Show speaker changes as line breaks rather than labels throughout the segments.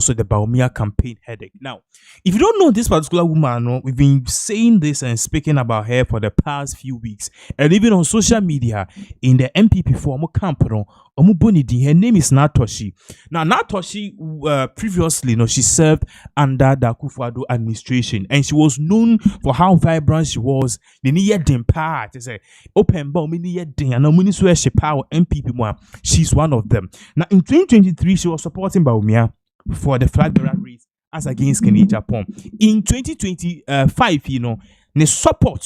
also the Bawumia campaign headache. Now, if you don't know this particular woman, no, we've been saying this and speaking about her for the past few weeks, and even on social media in the MPP form camp. No, her name is Naa Torshie. Now, Naa Torshie previously, she served under the Akufo-Addo administration, and she was known for how vibrant she was. The near dim part is a open bow mini ding and no she power MPP one. She's one of them. Now, in 2023, she was supporting Bawumia for the flag bearer race as against Kenya Japan. In 2025, ne support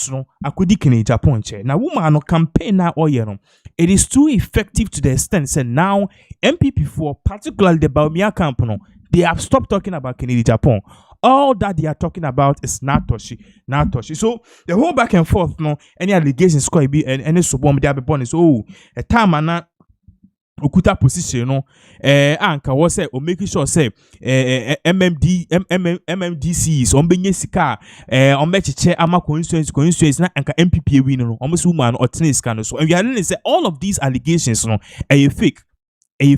akudi Kenya Japan che. Now woman campaign na oye it is too effective to the extent say now MPP4, particularly the Bawumia camp they have stopped talking about Kenya Japan. All that they are talking about is Naa Torshie. So the whole back and forth, any allegations could be any subom they have born is a time and okuta position anka was say o making sure say MMDCs on benye sika on mechiche ama constituency na anka MPP win no almost woman or tennis can so and we are say all of these allegations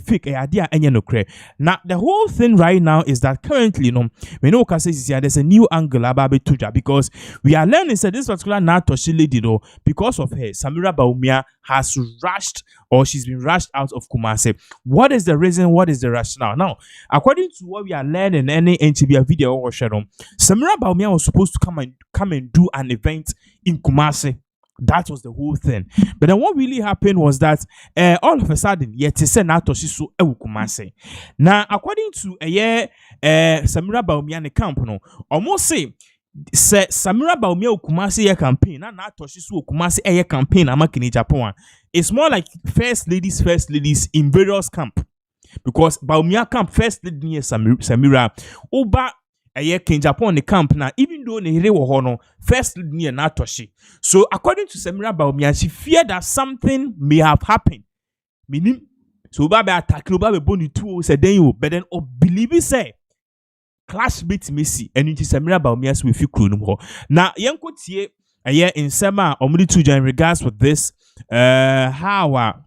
fake idea and no cre. Now the whole thing right now is that currently we know there's a new angle about Tuja because we are learning that this particular Naa Torshie lady because of her Samira Bawumia has rushed or she's been rushed out of Kumasi. What is the reason? What is the rationale? Now, according to what we are learning in any NTV video or shadow, Samira Bawumia was supposed to come and do an event in Kumasi. That was the whole thing. But then what really happened was that all of a sudden, yet to say Naa Torshie so Kumasi. Now, according to Samira Bawumia ne camp almost say Samira Bawumia Kumasi campaign na Naa Torshie so Kumasi campaign ama Kenya Japan. It's more like first ladies in various camp. Because Bawumia camp first lady near Samira Oba Kenya Japan the camp now, even though ne wo first near Naa Torshie. So according to Samira Bawumia, she feared that something may have happened. Meaning, so Oba be attack, Oba be boni two say then you, but then believe it say clash bit Messi and into Samira Bawumia so we feel crew no. Now yanko tie in sema omudi tuja in regards with this how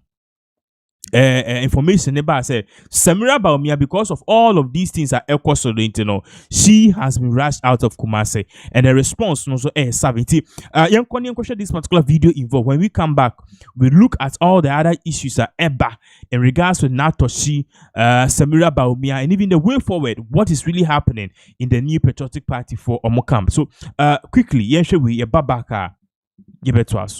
information about say Samira Bawumia because of all of these things are she has been rushed out of Kumasi and the response also savity share this particular video involved. When we come back we look at all the other issues that in regards to Naa Torshie, Samira Bawumia, and even the way forward, what is really happening in the new patriotic party for Omokam. So quickly we babaka give it to us.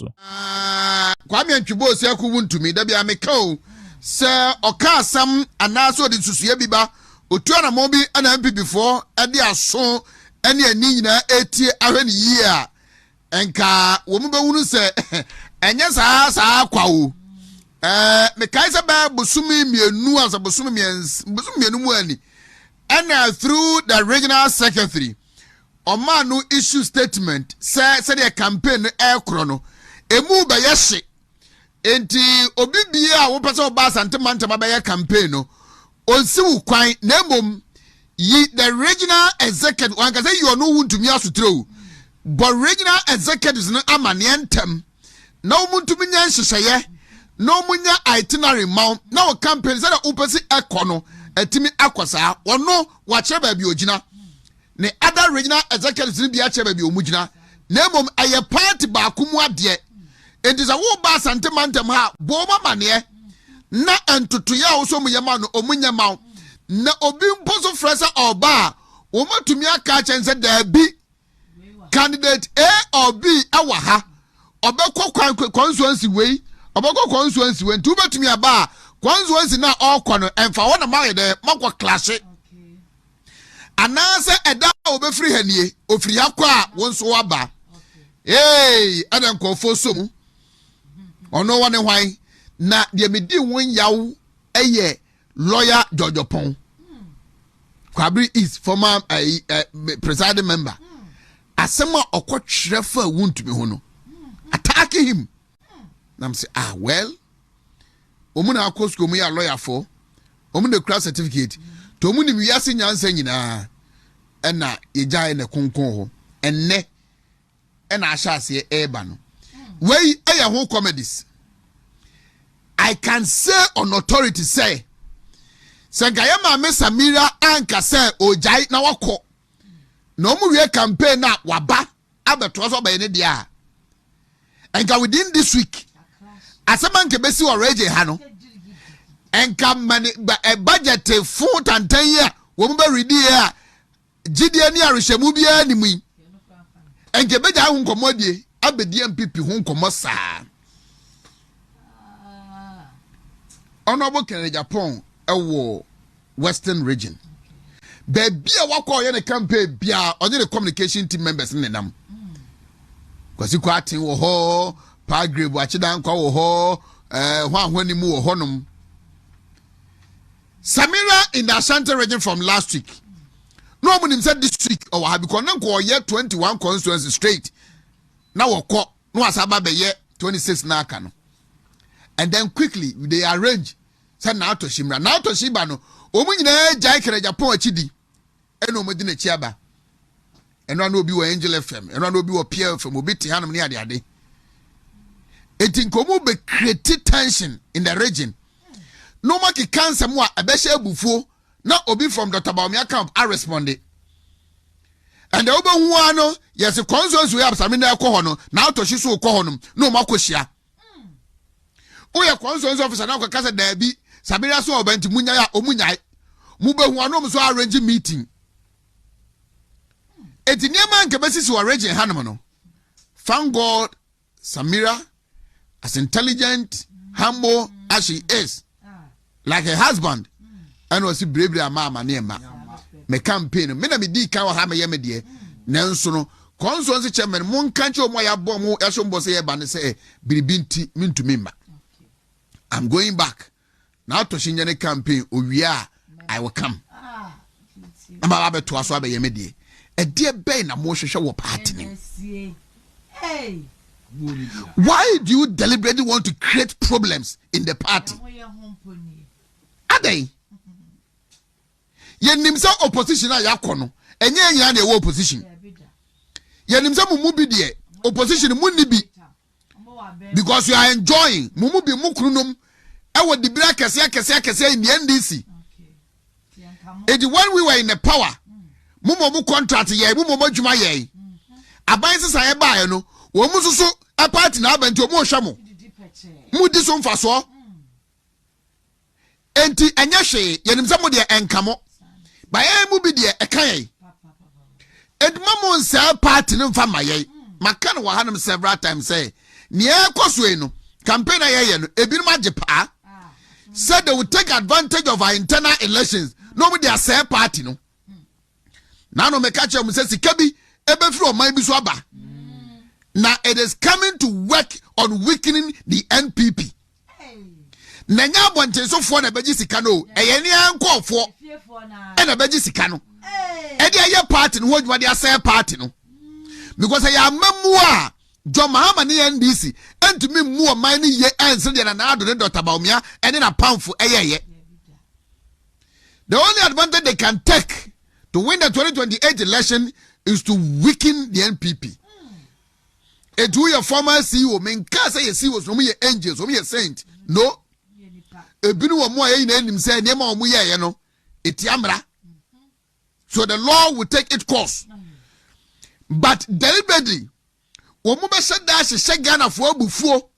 Kwame Ntwibo se akuwuntu mi da bia meka se oka asam anaso de susue biba otuana mo bi ana MPP4 e de aso ene ani nyina etie ahwene yi a enka wo mu bewunu se enye saa kwawo mekai se ba bosumi mienu asa bosumi mienu mu ani and through the regional secretary Omanu issue statement say the campaign krono emu ba yehye enti obi bia wo pese oba santemantama ba ye campaign no onsi wu kwan na mom yi the regional executive one can say you no wuntumi asotro but regional executives no amane entem na omuntumi nya nhyehyeye na omunya itinerary ma na o campaign say the upesi ekono atimi akosa ono wa che ba bi ogina ne other regional executives ni bia che ba bi omugina na mom aye party ba kumu ade it is a wo ba santimantem ha bo mane na entutu ya wo so mu yema no omunya ma na obi mposo fresa oba wo matumi aka chense da bi candidate A or B awa ha obekọ constituency wey obekọ constituency wey ntu betumi aba constituency na okọ no emfa wona ma de makọ clash anase eda obefiri hanie ofiri akọ a wonso waba adan kofo som ono wane hwan na de medi won yaw eye lawyer Jojo Pon Kwabri is former presiding member asema okotwere fa wuntumi ho no attack him nam say well omuna akosko mu ya lawyer for omuna class certificate to omuni mi yase nyansa nyina ena yegyae na konkon ho enne ena ahyase eba no wey eye ho comedies I can say on authority say Senkayama me Samira anka se ojai na wako. No mu wie campaign na waba abeto so ba ne dia. Enka within this week. Asema nke besi already ha no. Enka mani budget full and 10 year wo mu be ready here. Gidie ni arehemu bia ni mu. Enke beja hu nkomodie abedi MPP hu nkomo saa. Honorable Kennedy Japan ewo Western region. Baby a wako ye ne campaign bia onye the communication team members ne nam. Kwasi kwatin wo ho, pa grade wachida nkwa wo ho, hwani mu wo honom. Samira in the Ashanti region from last week. No one said this week or have because now year 21 constituency straight. Now wako no asaba be year 26 na kano. And then quickly they arrange say Naa Torshie mra. Naa Torshie ba no omu nyina jai kere Japan achidi. Eno mo di na chiaba. Eno na obi wo Angel FM, eno na obi wo Pierre FM, obi te hanom ne ade. Etinkomo be create tension in the region. No maki cancer mo abehye abufuo na obi from Dr. Bawumia camp are responded. And the obi hu ano yes consensus we have Samina ko ho no Naa Torshie so ko ho no no makohia. Oya consensus officer na ko kasa da bi Samira so obanti munya ya omunyai. Mu be hu ano so arrange meeting. Etiniema nke besi so arrange hanom no. Thank God Samira as intelligent, humble as she is. Like a husband, and was brave mama near me campaign. Me na me di kan wa ha me ye me de. Nanso no, consensus chairman mon kanche omo ya bom mo ehombo se ye ba ne se biribinti mintumi mba. I'm going back. Naa Torshie nyane campaign owia I will come. Ama ba beto aso abe ye me de. E de be na mo hwehwe wo party ni. Hey. Why do you deliberately want to create problems in the party? Ade yenim say opposition a yakono enye nyina na e opposition yenim say mumu bi de opposition mu ni bi because you are enjoying mumu bi mukrunom e wo dibira kese in the NDC okay when we were in the power mumu mu contract ye mumu mu adwuma ye aban sesa ye ba ye no wo mu susu a party na abanti omu hwa mu di so mfaso enti enye hwe yenim say mo de enkamo ba ye mu bi de ekan edma mo nsa party no mfa maye maka no wahanum several times say ne ekoso no campaign aye no ebirum agepa said they would take advantage of our internal elections no be their say party no na no me catch am say sika bi ebe firi o man bi so aba now it is coming to work on weakening the NPP. Nanya bonte so fo na beji sika no eye ne ankofo e na beji sika no e de aye party no hodwuma de asay party no because ya mamu a Jo Mahama ne NDC entumi mu o man ne ye ense de na ado ne Dr. Bawumia ene na pamfo eye. The only advantage they can take to win the 2028 election is to weaken the NPP. It do your former CEO men can say CEO so me angels so me saint no ebinu wo mo ayi na enim say nema wo mo ye no etiamra so the law will take its course but deliberately wo mo be sheda hye Ghana fo abufuo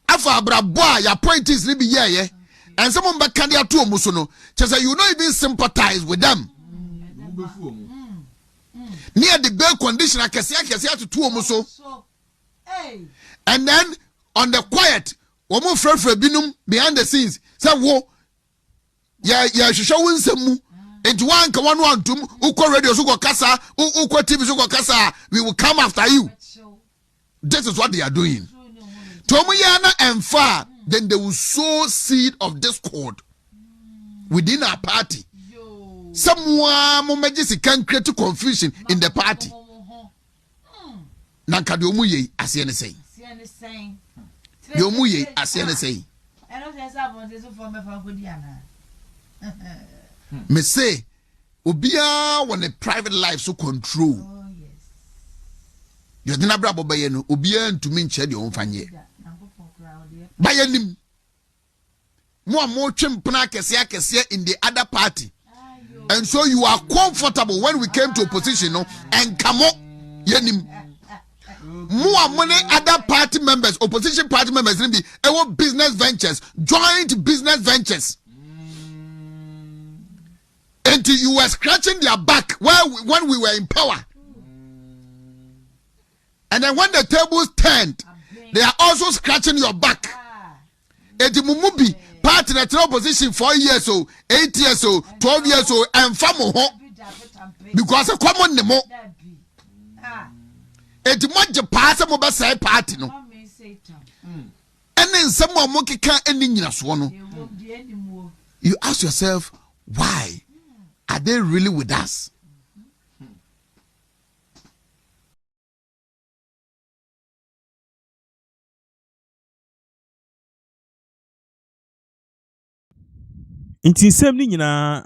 afa abrabo a ya points ni bi ye and some be kan dia to omo so no say you not even sympathize with them near the bail condition akese to two omo so and then on the quiet omo frefre binum behind the scenes say wo ya hwehwe wo nsam enti wan ka wan antum ukọ radio so go kasa ukọ TV so go kasa we will come after you. This is what they are doing to omo ya na emfa then they will sow seed of discord within our party. Someone momejisi can create confusion in the party. Nanka de omu ye asiye ne sei. De omu ye asiye ne sei. Me say obiya want a private life so control. Oh yes. You didn't abra bobaye no obiya ntumi nche de onfanye. Baye nim. more chimpna kesia in the other party. And so you are comfortable when we came to opposition, no, and come on, yenim. More money other party members, opposition party members, business ventures, joint business ventures. Until you were scratching their back when we were in power. And then when the tables turned, they are also scratching your back. Eti mumubi party na opposition 4 years old, 8 years old, 12 years old, and famo ho because a common nemo. Eti moje pass mo say party no. And then someone moki can ending in no. You ask yourself, why are they really with us?
Inti nsɛm ni nyina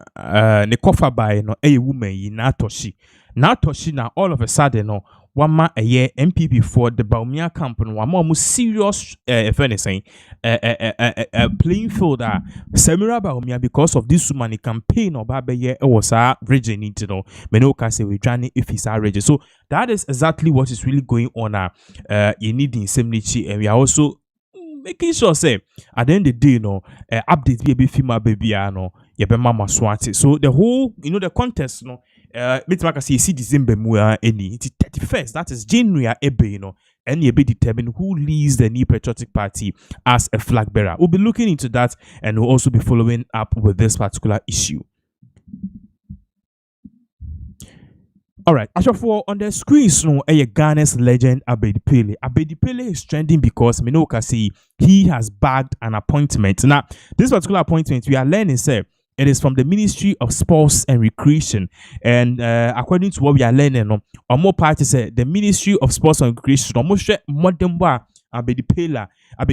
ne kofa by no woman yi Naa Torshie. Naa Torshie na all of a sudden no wama MPP for the Bawumia camp no wama serious if anything playing field Samira Bawumia because of this woman campaign oba beye was a region into no meno ka say we journey if it's our region. So that is exactly what is really going on you need in Semnichi, and we are also making sure say at the end of the day no update be female baby no ye be mama swati. So the whole the contest no make see December mu any 31st, that is January ebe and ye be determine who leads the New Patriotic Party as a flag bearer. We'll be looking into that and we'll also be following up with this particular issue. All right, for on the screens, no, Ghana's legend Abedi Pele. Abedi Pele is trending because Minoka say he has bagged an appointment. Now, this particular appointment we are learning, say it is from the Ministry of Sports and Recreation, and according to what we are learning, no, or more parties say the Ministry of Sports and Recreation, almost modern Abedi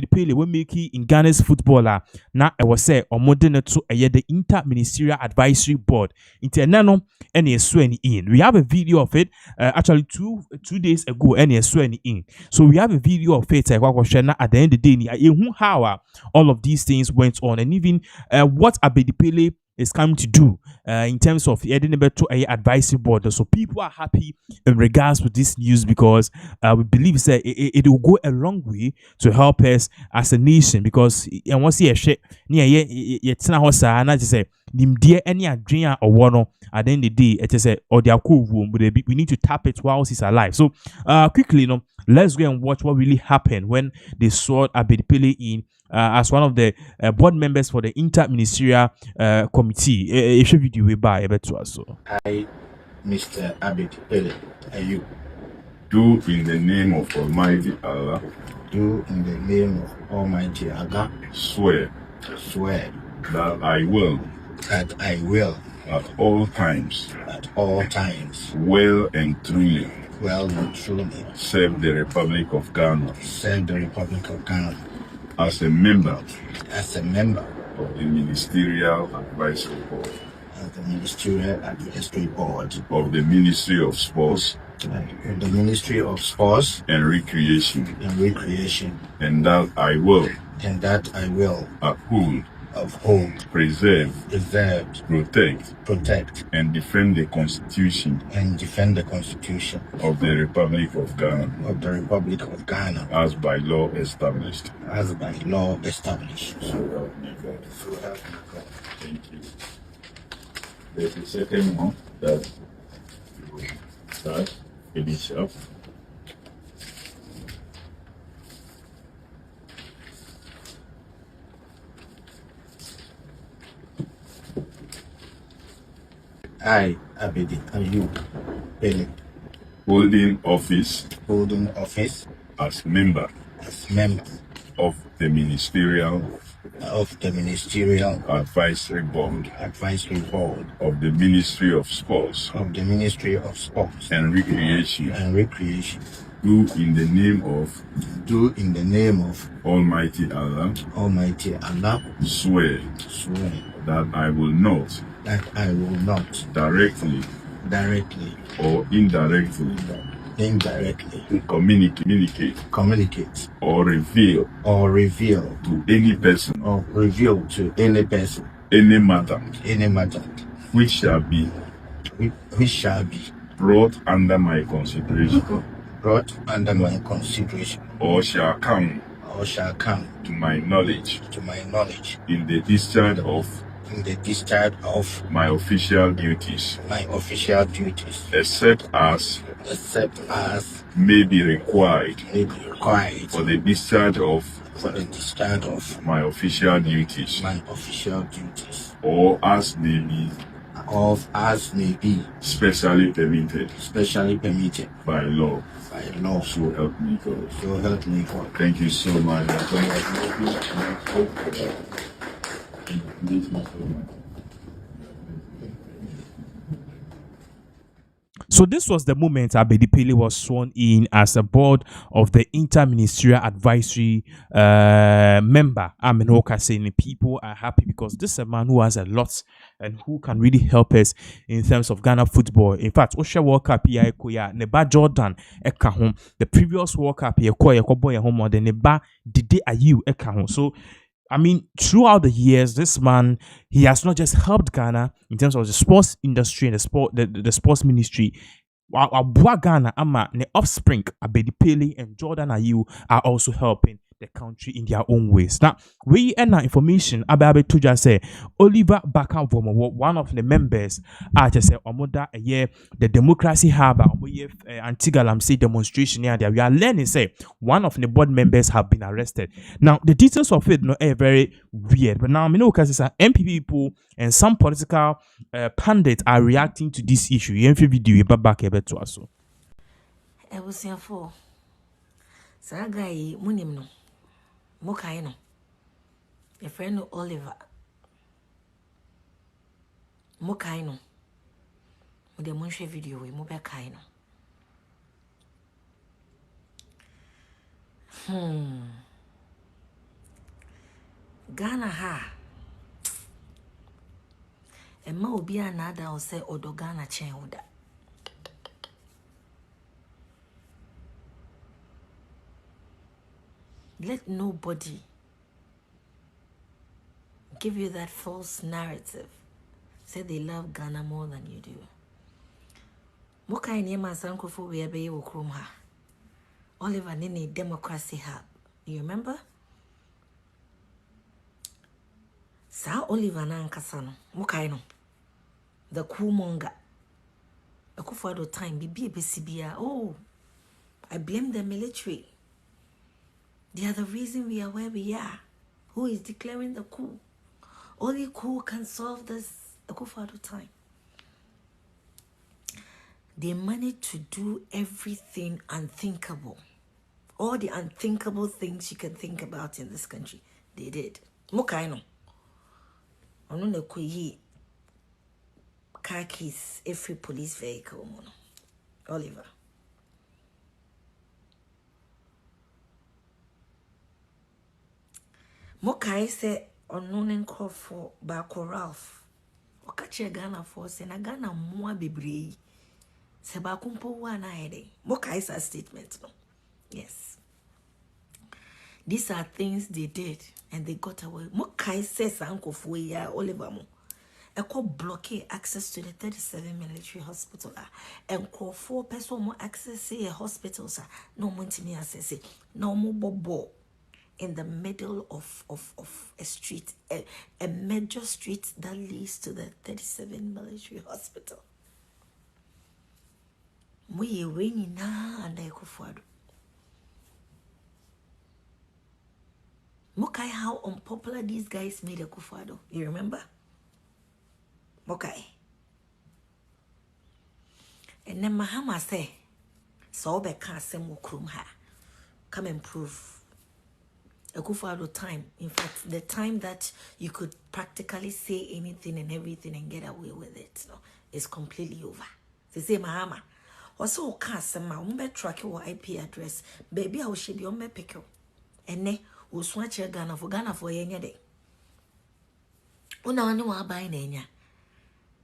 Pele we make in Ghana's footballer. Now I was say or modern to the Inter-Ministerial Advisory Board. Internano and in. We have a video of it actually two days ago and in. So we have a video of it at the end of the day how all of these things went on, and even what Abedi Pele is coming to do in terms of adding to a advisory board. So people are happy in regards to this news because we believe that it will go a long way to help us as a nation, because and once you share any adrian or one at the end of the day it is or their we need to tap it whilst he's alive. So quickly let's go and watch what really happened when they saw Abedi Pele in as one of the board members for the Inter-Ministerial Committee. If you video we buy a to us. So
I, Mr. Abedi Pele, are you?
Do in the name of Almighty Allah.
Do in the name of Almighty Allah.
Swear.
Swear.
That I will.
That I will.
At all times.
At all times.
Well and truly.
Well and truly.
Serve the Republic of Ghana.
Serve the Republic of Ghana.
As a member.
As a member.
Of the Ministerial Advisory Board.
Of the Ministerial Advisory Board.
Of the Ministry of Sports.
Of the Ministry of Sports.
And Recreation.
And Recreation.
And that I will.
And that I will.
Uphold.
Uphold.
Preserve.
Preserve.
Protect.
Protect.
And defend the Constitution.
And defend the Constitution.
Of the Republic of Ghana.
Of the Republic of Ghana.
As by law established.
As by law established.
So thank you. There's a second one that starts finish up.
I, Abedi, and you, Pele.
Holding office.
Holding office.
As member.
As member.
Of the Ministerial.
Of the Ministerial.
Advisory Board.
Advisory Board.
Of the Ministry of Sports.
Of the Ministry of Sports.
And Recreation.
And Recreation.
Do in the name of.
Do in the name of.
Almighty Allah.
Almighty Allah.
Swear.
Swear.
That I will not.
That I will not.
Directly.
Directly.
Or indirectly.
indirectly
communicate
or reveal
to any person
any matter which shall be brought under my consideration or shall come to my knowledge in the discharge of my official duties, except as may be required for the discharge of my official duties, or as may be specially permitted by law. So help me God. Thank you so much.
So this was the moment Abedi Pele was sworn in as a board of the Interministerial Advisory member. Amenoka saying people are happy because this is a man who has a lot and who can really help us in terms of Ghana football. In fact, Osha World Cup here, Neba Jordan eka home. The previous World Cup here, boy home or the Neba Dide Ayu eka home. So I mean, throughout the years, this man, he has not just helped Ghana in terms of the sports industry and the sports ministry. Abua Ghana, ama the offspring, Abedi Pele and Jordan Ayew are also helping the country in their own ways. Now, we end our information about Tuja say Oliver Baka Vomo, one of the members, I just say Omoda a year, the Democracy Hub, Antigua say demonstration here. We are learning say one of the board members have been arrested. Now, the details of it no very weird, but now I know because it's MPP people and some political pundits are reacting to this issue. You video back to us.
I was here for Sagai Munim no Mokaino. A friend of Oliver Mokaino with the Munche video with Mobakaino. Ghana ha. And ma obi another or say Odo Ghana chen oda. Let nobody give you that false narrative. Say they love Ghana more than you do. Moka inyema sankrofo we ebe wo krom ha. Oliver Nini Democracy Hub. You remember? Sa Oliver na nkasa no. Moka ino. The Kumonga. Akufo-Addo time bibi ebesibia. Oh, I blame the military. They are the reason we are where we are. Who is declaring the coup? Only coup can solve this Akufo-Addo time. They managed to do everything unthinkable. All the unthinkable things you can think about in this country. They did. Mokaino. Ono ne kuyi car keys every police vehicle mono. Oliver. Mokai se ononen for Bako Ralph. Okache Ghana for se na Ghana mwa bebree. Se bakumpo wa na hede. Mokai sa statement no. Yes. These are things they did and they got away. Mokai says uncle for ya Oliver mo. Eko blockade access to the 37 military hospital. And call 4 person more access to a hospital. No one to me access it. No more bobo. In the middle of a street, a major street that leads to the 37 military hospital. We winning now and Akufo-Addo. Mokai, how unpopular these guys made Akufo-Addo. You remember? Mokai. And then Mahama say, so be can't send ha. Come and prove. Akufo-Addo time. In fact, the time that you could practically say anything and everything and get away with it, no, is completely over. They say Mahama. Also, Kasama, umbe track your IP address. Baby, I will should be on my pickle. And ne, will swatch your Ghana for yenga day. Una wanu wa buy nenya.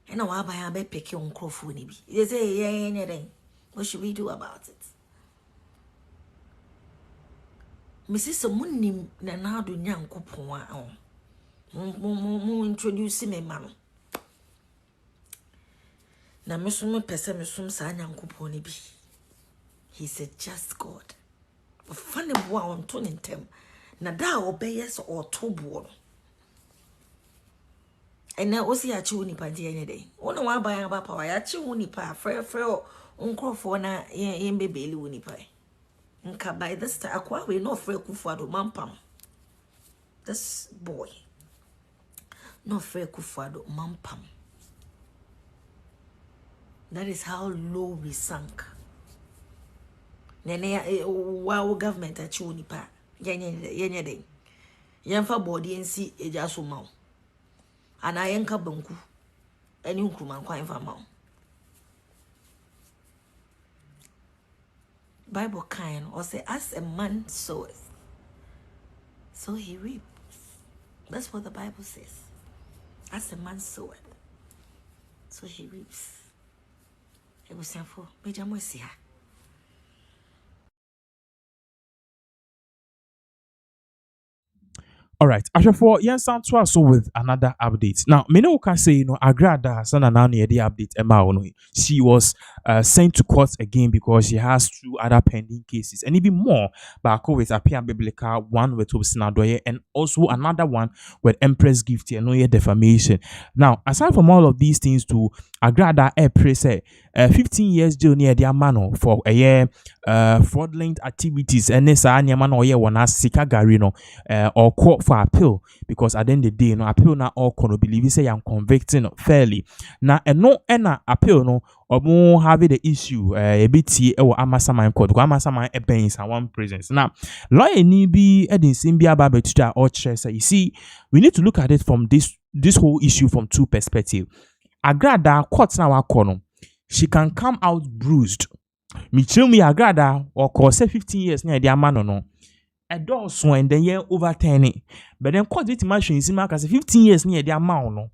And I will buy a bed pick on crofunibi. They say, yeah, day. What should we do about it? Mrs. Munim na do Nyankopon mo introduce me man. Na mesum pese mesum sa Nyankopon bi. He's a just God. Funny boy on turning them. Na da obey so or two boy. And now osi achi unipa di any day. Ono wa ba ba power achi unipa frɛ unkofo na yembe beli unipa. Nka by this time akwa we no frɛ Kufuado mampam. This boy no frɛ Kufuado mampam. That is how low we sank. Nene wow government achi unipa. Yenye day. Yemfa body nsi eja so maw. Ana yenka banku eni nkruma kwan fa maw. Bible kind or say as a man soweth, so he reaps. That's what the Bible says. As a man soweth, so he reaps. It was simple. Major Mosia.
All right, Ashafo, yes, sound to us with another update. Now, Mino can say, Agrada Sana Nani the update Emma. She was sent to court again because she has 2 other pending cases, and even more. Bako with Apia Biblica, one with Obsinadoye, and also another one with Empress Gift and defamation. Now, aside from all of these things, to Agrada press 15 years jail near their mano for a year fraudulent activities, and this man or year one as Sika Garino or court for appeal, because at the end of the day, appeal na all can believe say I'm convicting fairly. Now, and no appeal no or more have the issue a bit or Amasaman court, Amasaman ebens and one presence. Now, lawyer Nibi Edin Simbia Babetuta or Chesa, you see, we need to look at it from this whole issue from 2 perspectives. Agrada court now kono. She can come out bruised. Michumi Agrada or cause 15 years near the man no. A door so and then year over 10. But then court it machine is mark as 15 years near the amount no.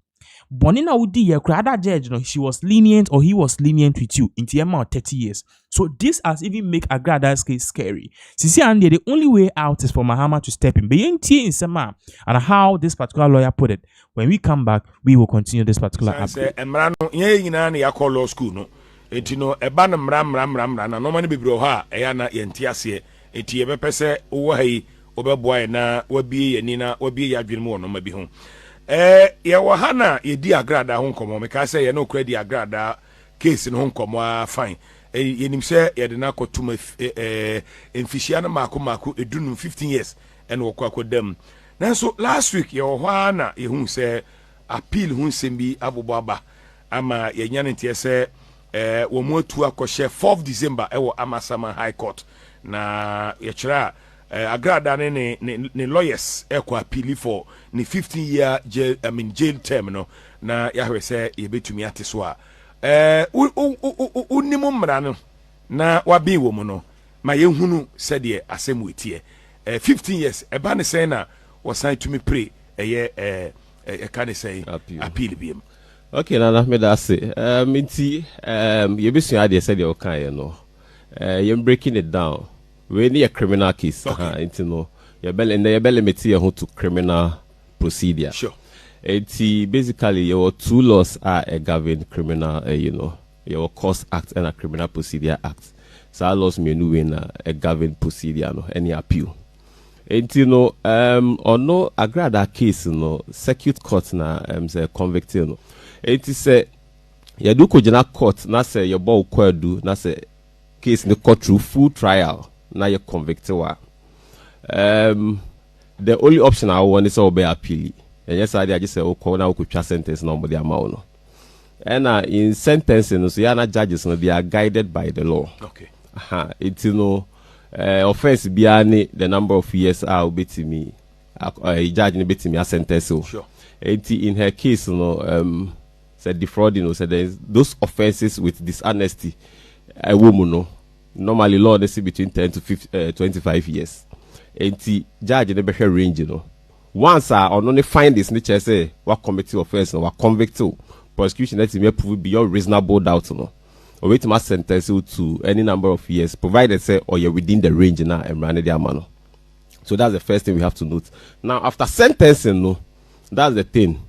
Bonina Udi ye crada judge no, she was lenient or he was lenient with you in the amount 30 years. So this has even make Agrada's case scary. Sisi and the only way out is for Mahama to step in. Being in Sama and how this particular lawyer put it. When we come back, we will continue this particular update.
Emrano ye nyina na yakọ law school no. Enti no eba na mra na no mani bibiro ha eya na yenti ase. Enti ye bepese wo ha yi obeboa na wabie ye ni na wabie ya adwene mu no ma bi ho. Ye wo ha na ye di Agrada ho nkomo me ka se ye no kura di Agrada case no nkomo a fine. Ye nim se ye de na kotuma emfishia na mako edunu 15 years en wo kwa kodam. Nanso last week ye wo ha na ye hu se appeal hu sembi aboboaba ama ye nyane ntie se wo mu atu akɔhye 4th December ewo Amasama High Court na ye kira Agrada ne lawyers ekɔ appeal for ne 15-year jail term no na ya hwe se ye betumi ate so a unimu mra no na wabi wo mu no ma ye hunu se de asem wetie 15 years eba ne say na wasan tumi pray eye can say appeal biem.
Okay, Nana, me that say. Minty, you be saying I said you okay, no. You're breaking it down. We need a criminal case. Okay. No. Your belly material who to criminal procedure.
Sure.
It's basically your 2 laws are a govern criminal, your Cost Act and a Criminal Procedure Act. So our laws may know in a govern procedure, no, any appeal. And or no Agrada case, circuit court na say convicted, no. It is you do kojina court na say your ball kwadu na say case in the court through full trial na you convicted wa. The only option I want is obey appeal. And yes, I just say na ukutwa sentence no mo the amount no. And in sentencing, so yana judges no they are guided by the law.
Okay.
It's offense biani the number of years I'll be to me judge ni bit me a sentence so
sure.
In her case said defrauding said those offenses with dishonesty a woman no normally law they see between 10 to 25 years judge the better range once on only find this nature say what committed offense no what convict prosecution that may prove beyond reasonable doubt no or wait to sentence you to any number of years, provided say or you're within the range now and run the amount. So that's the first thing we have to note. Now after sentencing, no, that's the thing.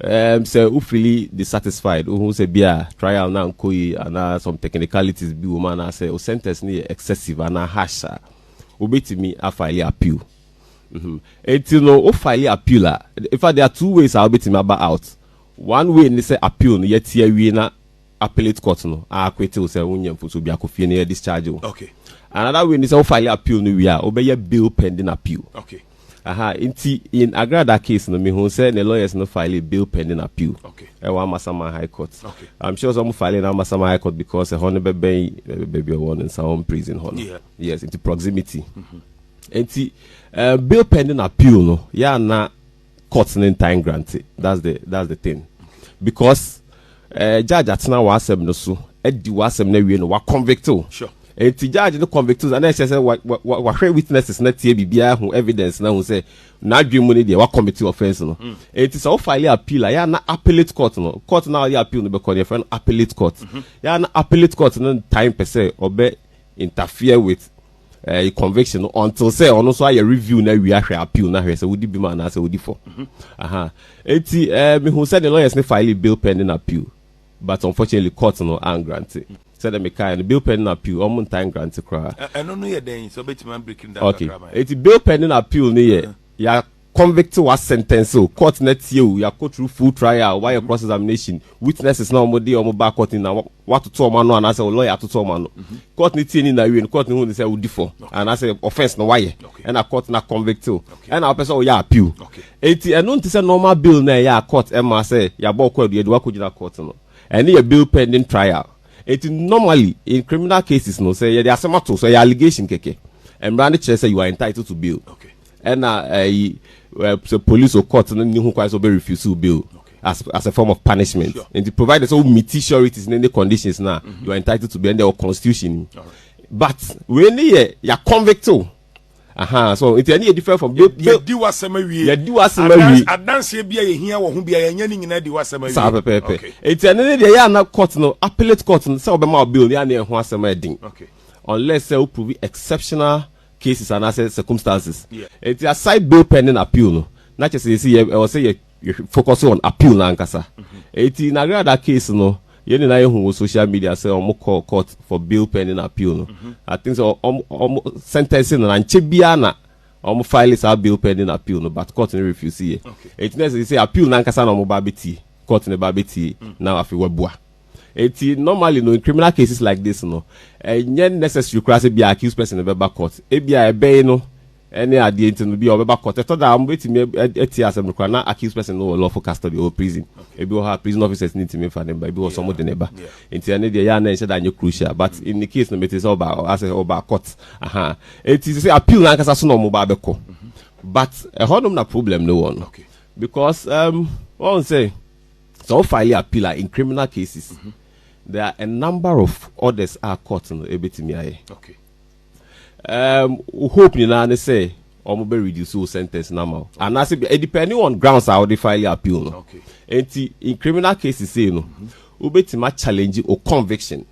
So who feel dissatisfied, who say be a trial now and some technicalities be woman I say sentence ni excessive and harsh. Obey to me I file appeal. And you know, file appeal. In fact, there are two ways I'll be to me about out. One way they say appeal, yet here we na appellate court no. Acquitted will say union for to be a coffee near discharge.
Okay.
Another way they say file appeal no we are obey bill pending appeal.
Okay.
In Agrada case, no me who said the lawyers no file a bill pending appeal.
Okay.
I want Masama High Court.
Okay.
I'm sure some filing now Masama High Court because a honor baby one in some prison honor.
Yeah.
Yes, into proximity. Bill pending appeal no. Yeah, na court in time granted. That's the thing. Because judge at now was no so Eddie was no we no wa convicted.
Sure.
And the judge no convicted and I say what witnesses not here be who evidence now who say na dream money there what committee offense no. It is all file appeal ya na appellate court no. Court now ya appeal no because your friend appellate court. Ya na appellate court no time per se obe interfere with conviction until say on also a review na we appeal na say would be man say would for. Me who said the lawyers no file bill pending appeal. But unfortunately court no and granted. Said the Mika and bill pending appeal almost time granted cry.
I don't know your day, so bet man breaking down.
Okay. It's bill pending appeal near ya convicted was sentenced so court net you ya go through full trial while your cross examination witnesses now mo dey or mo back court in what to tell man no and I say lawyer to tell man no court need any na we court no say we for and I say offense no why and a court na convicted and a person ya appeal it and no say normal bill na ya court e ma say ya bo court you wa kujina court no and a bill pending trial. It normally in criminal cases no say there are some to say allegation keke and brand say you are entitled to bail. Okay. And so police or court no who quite so be refuse to bail as a form of punishment. Sure. And to provide so meet sureties in any conditions now you are entitled to bail under our constitution. Right. But when you are convicted so it's any different from you
do what some we advance bia here wo hu bia yanya ni nyina di wasem
we it's any dey ya na court no appellate court no say obema bill ya na ho asem edin unless say prove exceptional cases and circumstances it's a side bill pending appeal no na che say you focus on appeal na nkasa it's in agrada case no you know who social media say call court for bill pending appeal no I think so sentencing and chebiana file is bill pending appeal no but court no refuse here it next say appeal na nkasa na babeti court ne babeti now afi webua it normally no in criminal cases like this no necessary cross be accused person be back court e bia ebe no any idea to be over back court that I'm waiting me as na accused person no lawful custody or prison maybe we have prison officers need to me for them but be some of the neighbor into any day ya na that you crucial but in the case no it is all about as about court it is say appeal na kasa so no mo ba beko but a hodom na problem no one because one say so file appeal in criminal cases there are a number of orders are court no ebetimi aye hope ni na say or be reduce your sentence normal and as depending on grounds how they file appeal no in criminal cases say no obetima challenge or conviction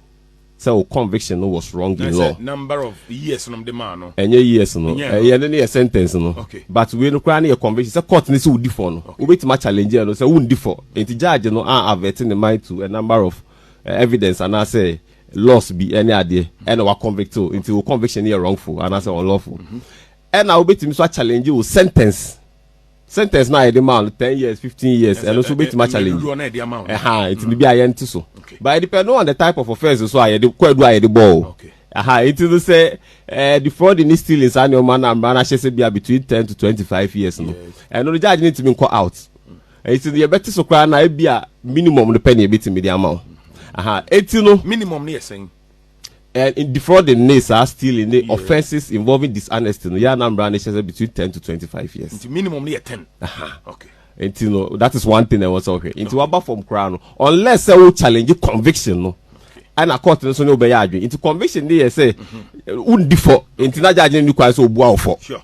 so conviction no was wrong in law
number of years no the man no
any years no any sentence no but we no cry na conviction say court ni say we differ no obetima challenge no say we differ enti judge no averting the mind to a number of evidence and I say loss be any idea and our convicted into conviction here wrongful and I say unlawful and I will be to me so challenge you sentence now the amount 10 years 15 years and also be to my challenge it will be a end so but it depends on the type of offense so I the quite do I the ball it will say the fraud in stealing and your man and man say be between 10 to 25 years no and the judge need to be called out it is the better so cry na be a minimum the penny bit me the amount it's no
minimum near saying
in defrauding names are still in the offenses involving dishonesty no ya number between 10 to 25 years
it's minimum near 10
it's that is one thing I was okay into about from crown unless I will challenge conviction no and a court so no be adwin into conviction dey say un default into na judge ni kwa so bua ofo
sure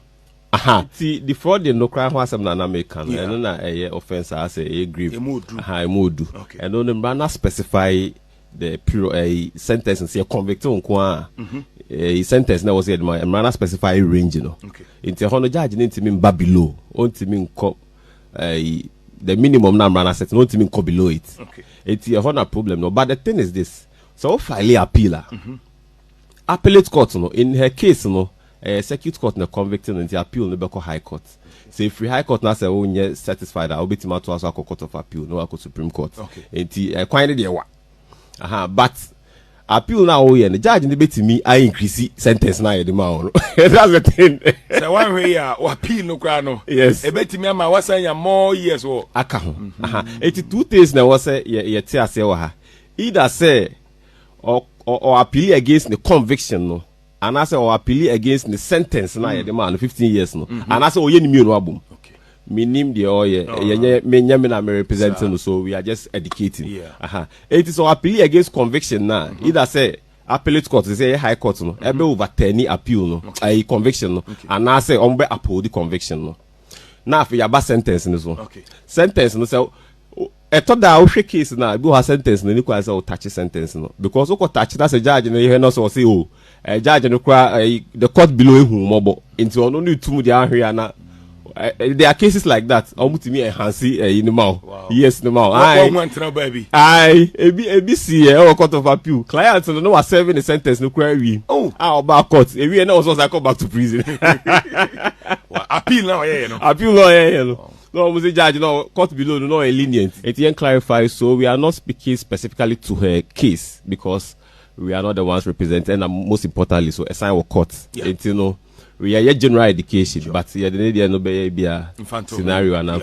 see the fraud no cry ho asem na make and no na offense as a grave emodu and no na specify the period sentence and say convict on kwa a sentence now was said my man specify range, you know.
Okay.
Into hono judge need to mean below, on to mean the minimum number na set, not to mean below it.
Okay.
It's a honor problem, no. But the thing is this: so file appeal, appellate court, no. In her case, no, circuit court no convicting and the appeal no be high court. So if high court now say oh yeah satisfied, I'll be to a court of appeal, no, I go Supreme Court.
Okay.
It's quite the one. But appeal now, oh yeah, the judge in the bit to me, I increase sentence now the man. That's the thing.
So one way appeal no grano.
Yes.
A bit me ma was saying more years or
aka. 82 days now was say yeah tia say wa. Either say or appeal against the conviction no. And I say or appeal against the sentence now the man 15 years no. And I say oh yeah ni no abum. Me name the oh yeah me representing so we are just educating.
Yeah.
It is or appeal against conviction now. Either say appellate court say high court no ebe overturn appeal no a conviction no and I say on be uphold the conviction no. Now for your sentence no so. Sentence no say eto da o hwe case na bi o sentence no ni kwa say o touch sentence no because o ko touch that say judge no here no so say oh judge no kwa the court below ehu mobo into ono no tumu dia ahwe na. There are cases like that. Almost me enhance in the mouth. Yes, the mouth. I ebi see our court of appeal. Clients no was serving the sentence no query. Oh, back court. We no also come back to prison.
Appeal now, yeah, no.
Appeal now, yeah, no. No, was the judge no court below no lenient. It can clarify so we are not speaking specifically to her case because we are not the ones representing and most importantly so assign our court. It you know we are general education, but yeah, the need no be a scenario and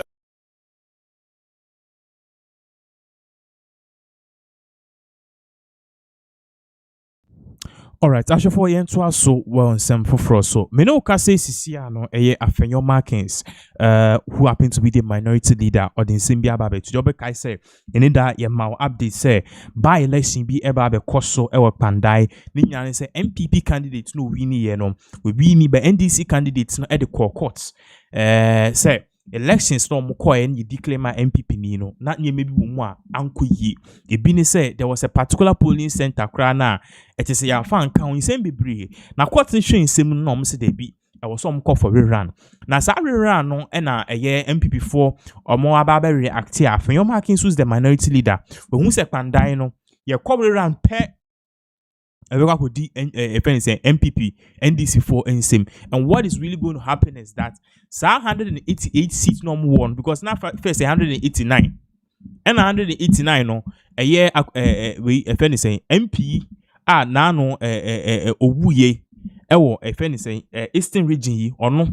Alright, actually for yen to so well some for so. Me no ka say sisia no Afenyo Markins who happen to be the minority leader or the Simbia Babe to job kai say in that ye mau update say by election be eba be koso ewa pandai ni nyane say MPP candidate no wini ye no we wini be NDC candidates no at the courts say elections no mo koye ni declare my MPP ni no na nye mebi wo mu a anko yi ebi ni say there was a particular polling center kra na it is ya fan kan nsem bebre na court nhwe nsem no mo se de bi e was some call for rerun na sa rerun no e na eye MPP for omo aba ba react Afenyo Markins who's the minority leader we hu se pandai no ye call rerun pe MPP, NDC4 and same. And what is really going to happen is that 188 seats no more won because now first 189 and 189 no a year we say MP now no owuye ewo say Eastern region yi ono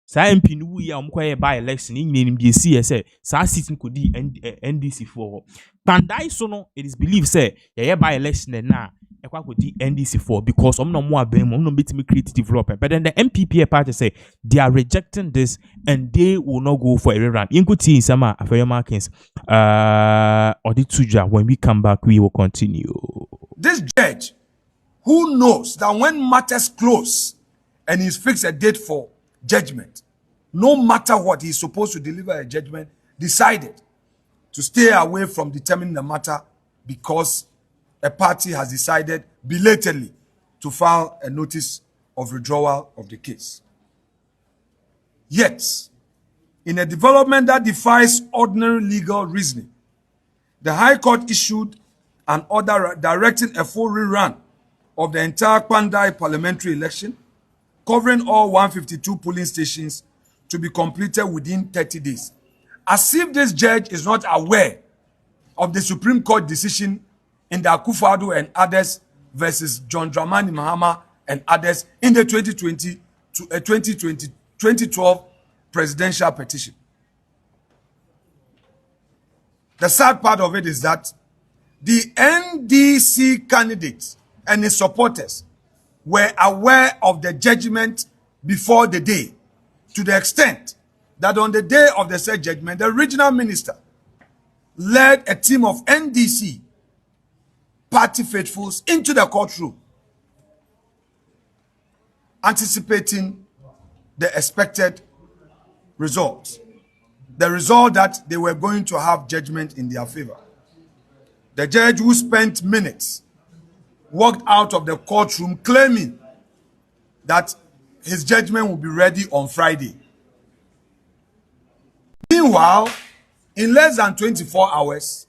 sa MP no wu ya omkwa by election ni nyinem die see say sa seat ko di NDC4 pandai so no it is believed say ye by election na ekwa ko di NDC4 because no more abem no betimi create development but then the MPP party say they are rejecting this and they will not go for a rerun inkuti sama Afenyo Markins Odituja when we come back we will continue.
This judge who knows that when matters close and he's fixed a date for judgment, no matter what, he's supposed to deliver a judgment, decided to stay away from determining the matter because a party has decided belatedly to file a notice of withdrawal of the case. Yet, in a development that defies ordinary legal reasoning, the High Court issued an order directing a full rerun of the entire Pandai parliamentary election, covering all 152 polling stations to be completed within 30 days. As if this judge is not aware of the Supreme Court decision in the Akufo-Addo and others versus John Dramani Mahama and others in the 2012 presidential petition. The sad part of it is that the NDC candidates and his supporters were aware of the judgment before the day, to the extent that on the day of the said judgment, the regional minister led a team of NDC party faithfuls into the courtroom, anticipating the expected result, the result that they were going to have judgment in their favor. The judge, who spent minutes, walked out of the courtroom claiming that his judgment will be ready on Friday. Meanwhile, in less than 24 hours,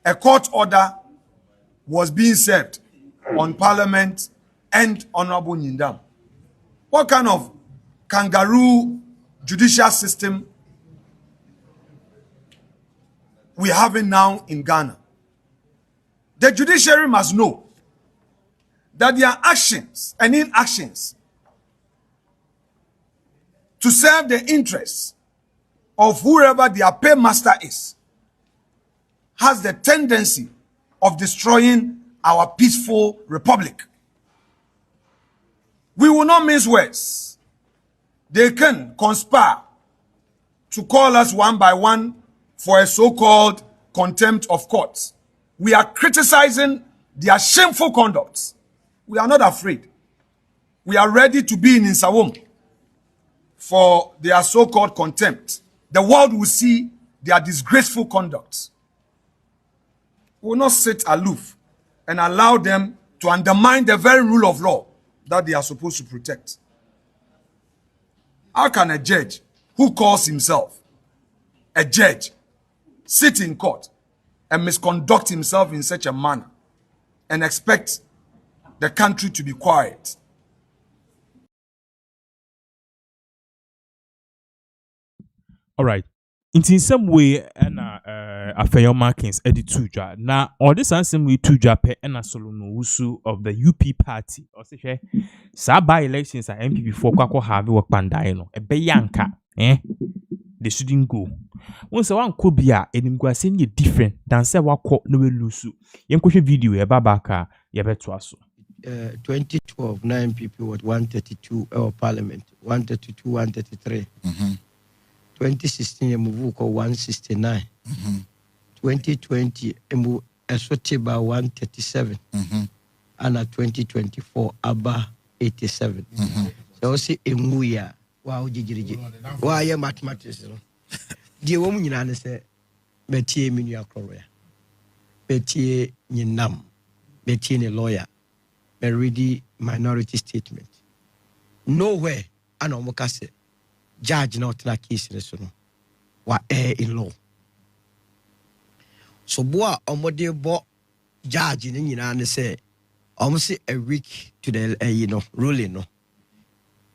a court order was being served on Parliament and Honorable Nyindam. What kind of kangaroo judicial system we having now in Ghana? The judiciary must know that their actions and inactions to serve the interests of whoever their paymaster is has the tendency of destroying our peaceful republic. We will not mince words. They can conspire to call us one by one for a so-called contempt of court. We are criticizing their shameful conduct. We are not afraid. We are ready to be in Nsawam for their so-called contempt. The world will see their disgraceful conduct. We will not sit aloof and allow them to undermine the very rule of law that they are supposed to protect. How can a judge who calls himself a judge sit in court and misconduct himself in such a manner and expect the country to be quiet?
All right. In some way, and affair markings edit two jar. Now, all this answer we two jar pe and a solo no usu of the UP party. Or say, by elections are MP before Kwako have work pandaino, a beyanka, they shouldn't go. Once one could be a enimguasin different than say what court no lusu. Yemko video a babaka, yabetwaso.
2012, 9 people with 132 parliament, 132, 133. 2016, Muvuko 169. 2020, Emu Esotiba 137. And 2024, Abba 87. So, see, Emuya, wow, Gigi. Why are mathematics? The woman in say, Metier Minia Korea, Metier Ninam, Metier lawyer, Meridi minority statement. Nowhere, Anomokase. Judge not na case in wa in law. So boa omode bo judge ni nyina ne say almost a week to the ruling no.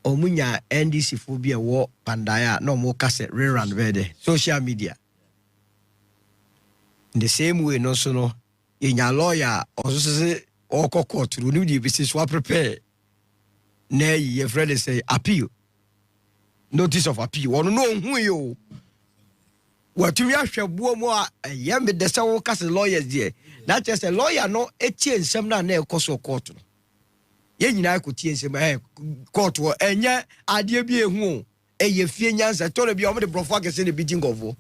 Omunya NDC phobia wo pandaya no mo kase rerun vede social media. In the same way no so no in your lawyer also say oko court ru ni be so prepare. Na ye friend say appeal. Notice of appeal. One no who you. What to me ashwe buo mo a yam be desa wo kase lawyers there. That just a lawyer no etie nsem na na ekoso court no. Ye nyina ko tie nsem court wo enye ade bi ehu ye fie nyansa to be o me de brofo akese ne bidding of wo.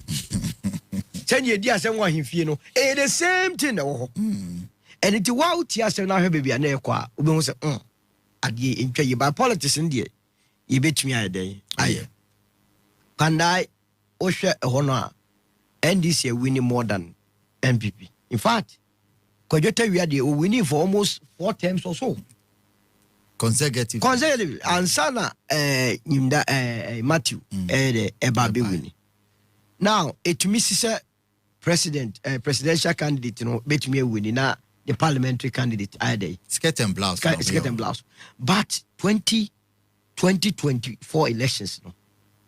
Ten ye di asem wo ahemfie no the same thing na wo ho. And it wa uti asem na hwe bebia na ekwa obi hu se ade entwa ye by politics ndie ye betumi ayeden aye pandai ohwe ehono a NDC winning more than MPP. In fact, Kojota we are the winning for almost 4 terms or so.
Consecutive.
And Sana Matthew Ebabe winning. Now it misses presidential candidate, bet me winning now the parliamentary candidate either.
Skirt and blouse.
But 2024 elections no.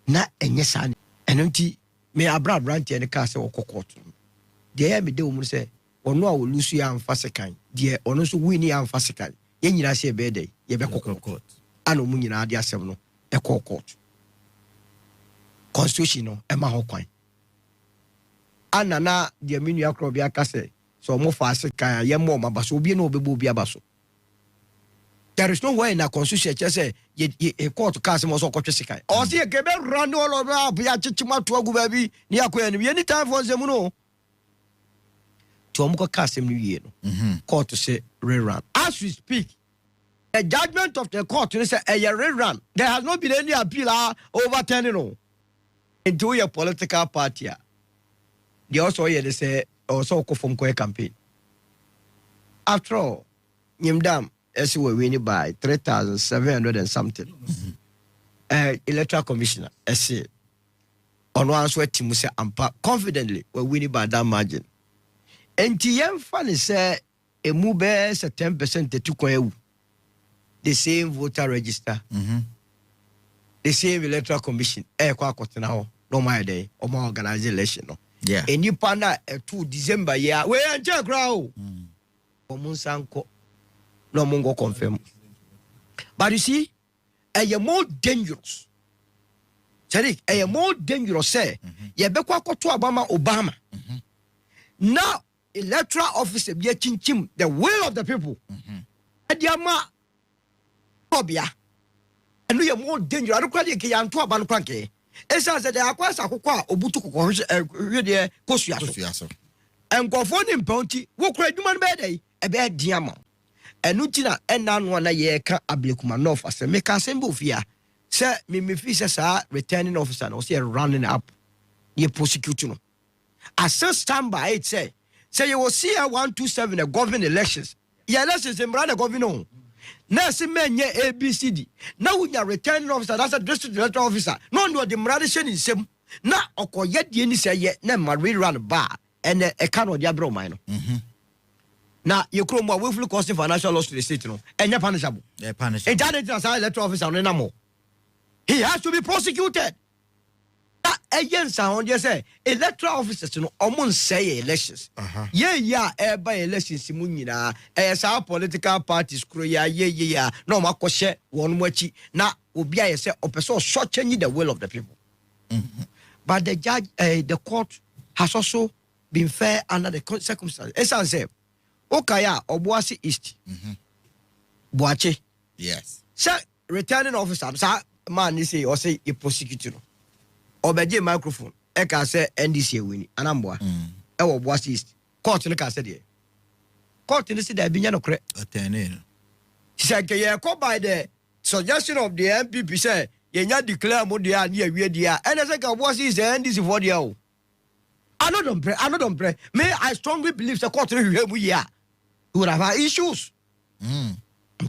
Na enyesane. Enonti me abra branti and ka se okokot. Dey me de omu se ono a wolusu ya amfa sekan. Dey ono so wini ya amfa sekan. Ye nyina se be dey ye be kokot. Ana omu nyina ade asem no e kokot. Constitution no e ma ho kwan. Ana na dey menu akro bia ka se so mo fa sekan ye mo mabaso obi na obebo obi abaso. There is no way in a constitution just say a court cast was or sekai. Or see a gebe run all over be a chichima to a gubabi near Queen. Any time for Zemuno. Tomko cast him new year. Court to say rerun. As we speak, the judgment of the court to say a rerun. There has not been any appeal overturning into your political party. They also hear they say also go from campaign. After all, Yimdam, as we were winning by 3,700 and something. Electoral commissioner, as on one sweat team say confidently we're winning by that margin. And TM funny say a move 10% to 2 the same voter register, the same electoral commission, no my day, or more organized election.
Yeah.
And you panda 2 December, yeah, where Jack Row. Omunsanko, no mongo confirm. But you see, a more dangerous. Sorry, a more dangerous say, ye bekwa to Obama. Now, electoral officer be chinchim, the will of the people. Adiama Obia. And we are more dangerous. I don't call it Kian to Aban Cranky. Esa said, I was a cocoa, Obutu, Kosuaso. And go for him, Bounty, who cried human bed, a bad diamond. And Nutina, and none 1 year can Ablikumanov as a make a symbol fear. Sir, me fishes are returning officer, or say running up near prosecution. As such stand by it, say you will see a 127 a government elections. Yeah, elections in Brother Governor. Nursing men, yeah, ABCD. Now we are returning officer, that's a district electoral officer. No, no, the Maradishan is same. Now, or yet the end say, yet, never rerun a bar and a canoe, Diabro minor. Now, you come more willfully costing financial loss to the state, and you're punishable.
They're punishable.
A judge electoral officer on Enamo. He has to be prosecuted. Against sound, you say, electoral officers, almost say elections. By elections, Simunina, as our political parties, no Makoshe, one mochi, now, Ubia, say, or person short changing the will of the people. But the judge, the court has also been fair under the circumstances. As I say, Okaya, Obuasi East, Boache.
Yes.
Sir, returning officer, sir, man, you say, or say, a prosecutor. Obey microphone. Eka say NDC winning. Anambwa. Ewo Boas East. Court in the case. Court in the city. Binya no correct. She said, "Can call by the suggestion of the MPP? Say, you not declare more dia near we dia." And I say, "Boas East NDC for dia." I don't pray. May I strongly believe the court we are. We would have issues. I'm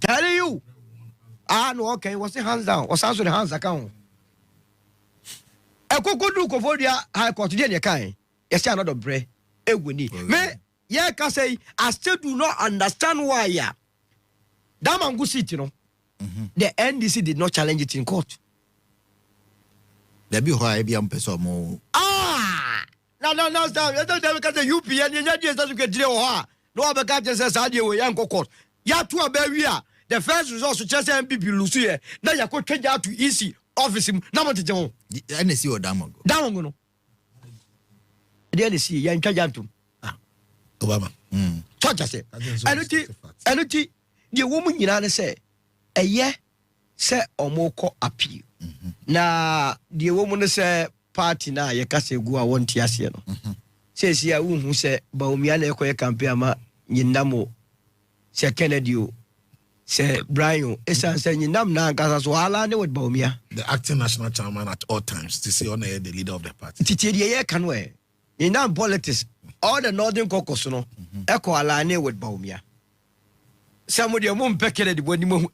telling you. No, okay. What's the hands down? What's also the hands account? I could do Kovodia High Court today. Yes, I not bread. Me, yeah, can say I still do not understand why. Yeah, Damangu City, the NDC did not challenge it in court.
There be why be person more.
No, because the UPN and yes, doesn't get no, because says I do young court. Ya to a barrier. The first result to just MPP Lucia. Now you could change out to easy. Office him, number to John.
I see what Damongo.
Damongo. The see, young Kajantum.
Obama.
Touch us. And the woman you say, a year, say, or more call appeal. Now, the woman say, party now, you can say, go, I want Tiasiano. Says here, who say, Bawumia, Campama, Yinamo, say Kennedy. Say Brian, Esa say Nam na Gaza Swala ne with Bawumia.
The acting national chairman at all times to say honor the leader of the party.
Titi can we. In our politics, all the northern caucus no, echo align with Bawumia. Some of the mum pecked when you move.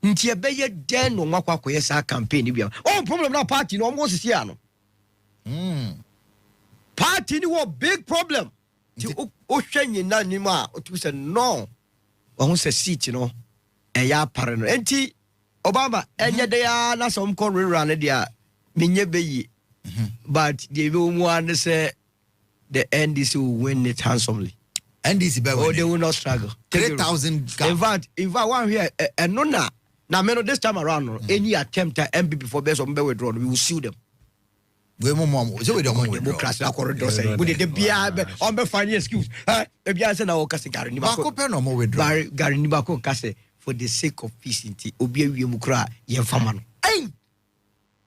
Ntia beye den no makwa koyesa campaign bia. Oh problem na party no almost here no. Party ni wo big problem. Ti o hwenye na nima o tu say no. Who says seat, a ya parano. Enti Obama, and yet they are not some call run it, Minye Bay. But they will want to say the NDC will win it handsomely.
NDC,
oh, they will not struggle.
3,000.
In fact, one here, and no, now, this time around, any attempt at MPP for best on withdrawn, we will sue them.
We don't
democracy corridor say we the bia on be find excuse e bia say na o kase gari ni
bako pe no mo withdraw
gari ni bako kase for the sake of peace nti obi awie mu kra ye fama no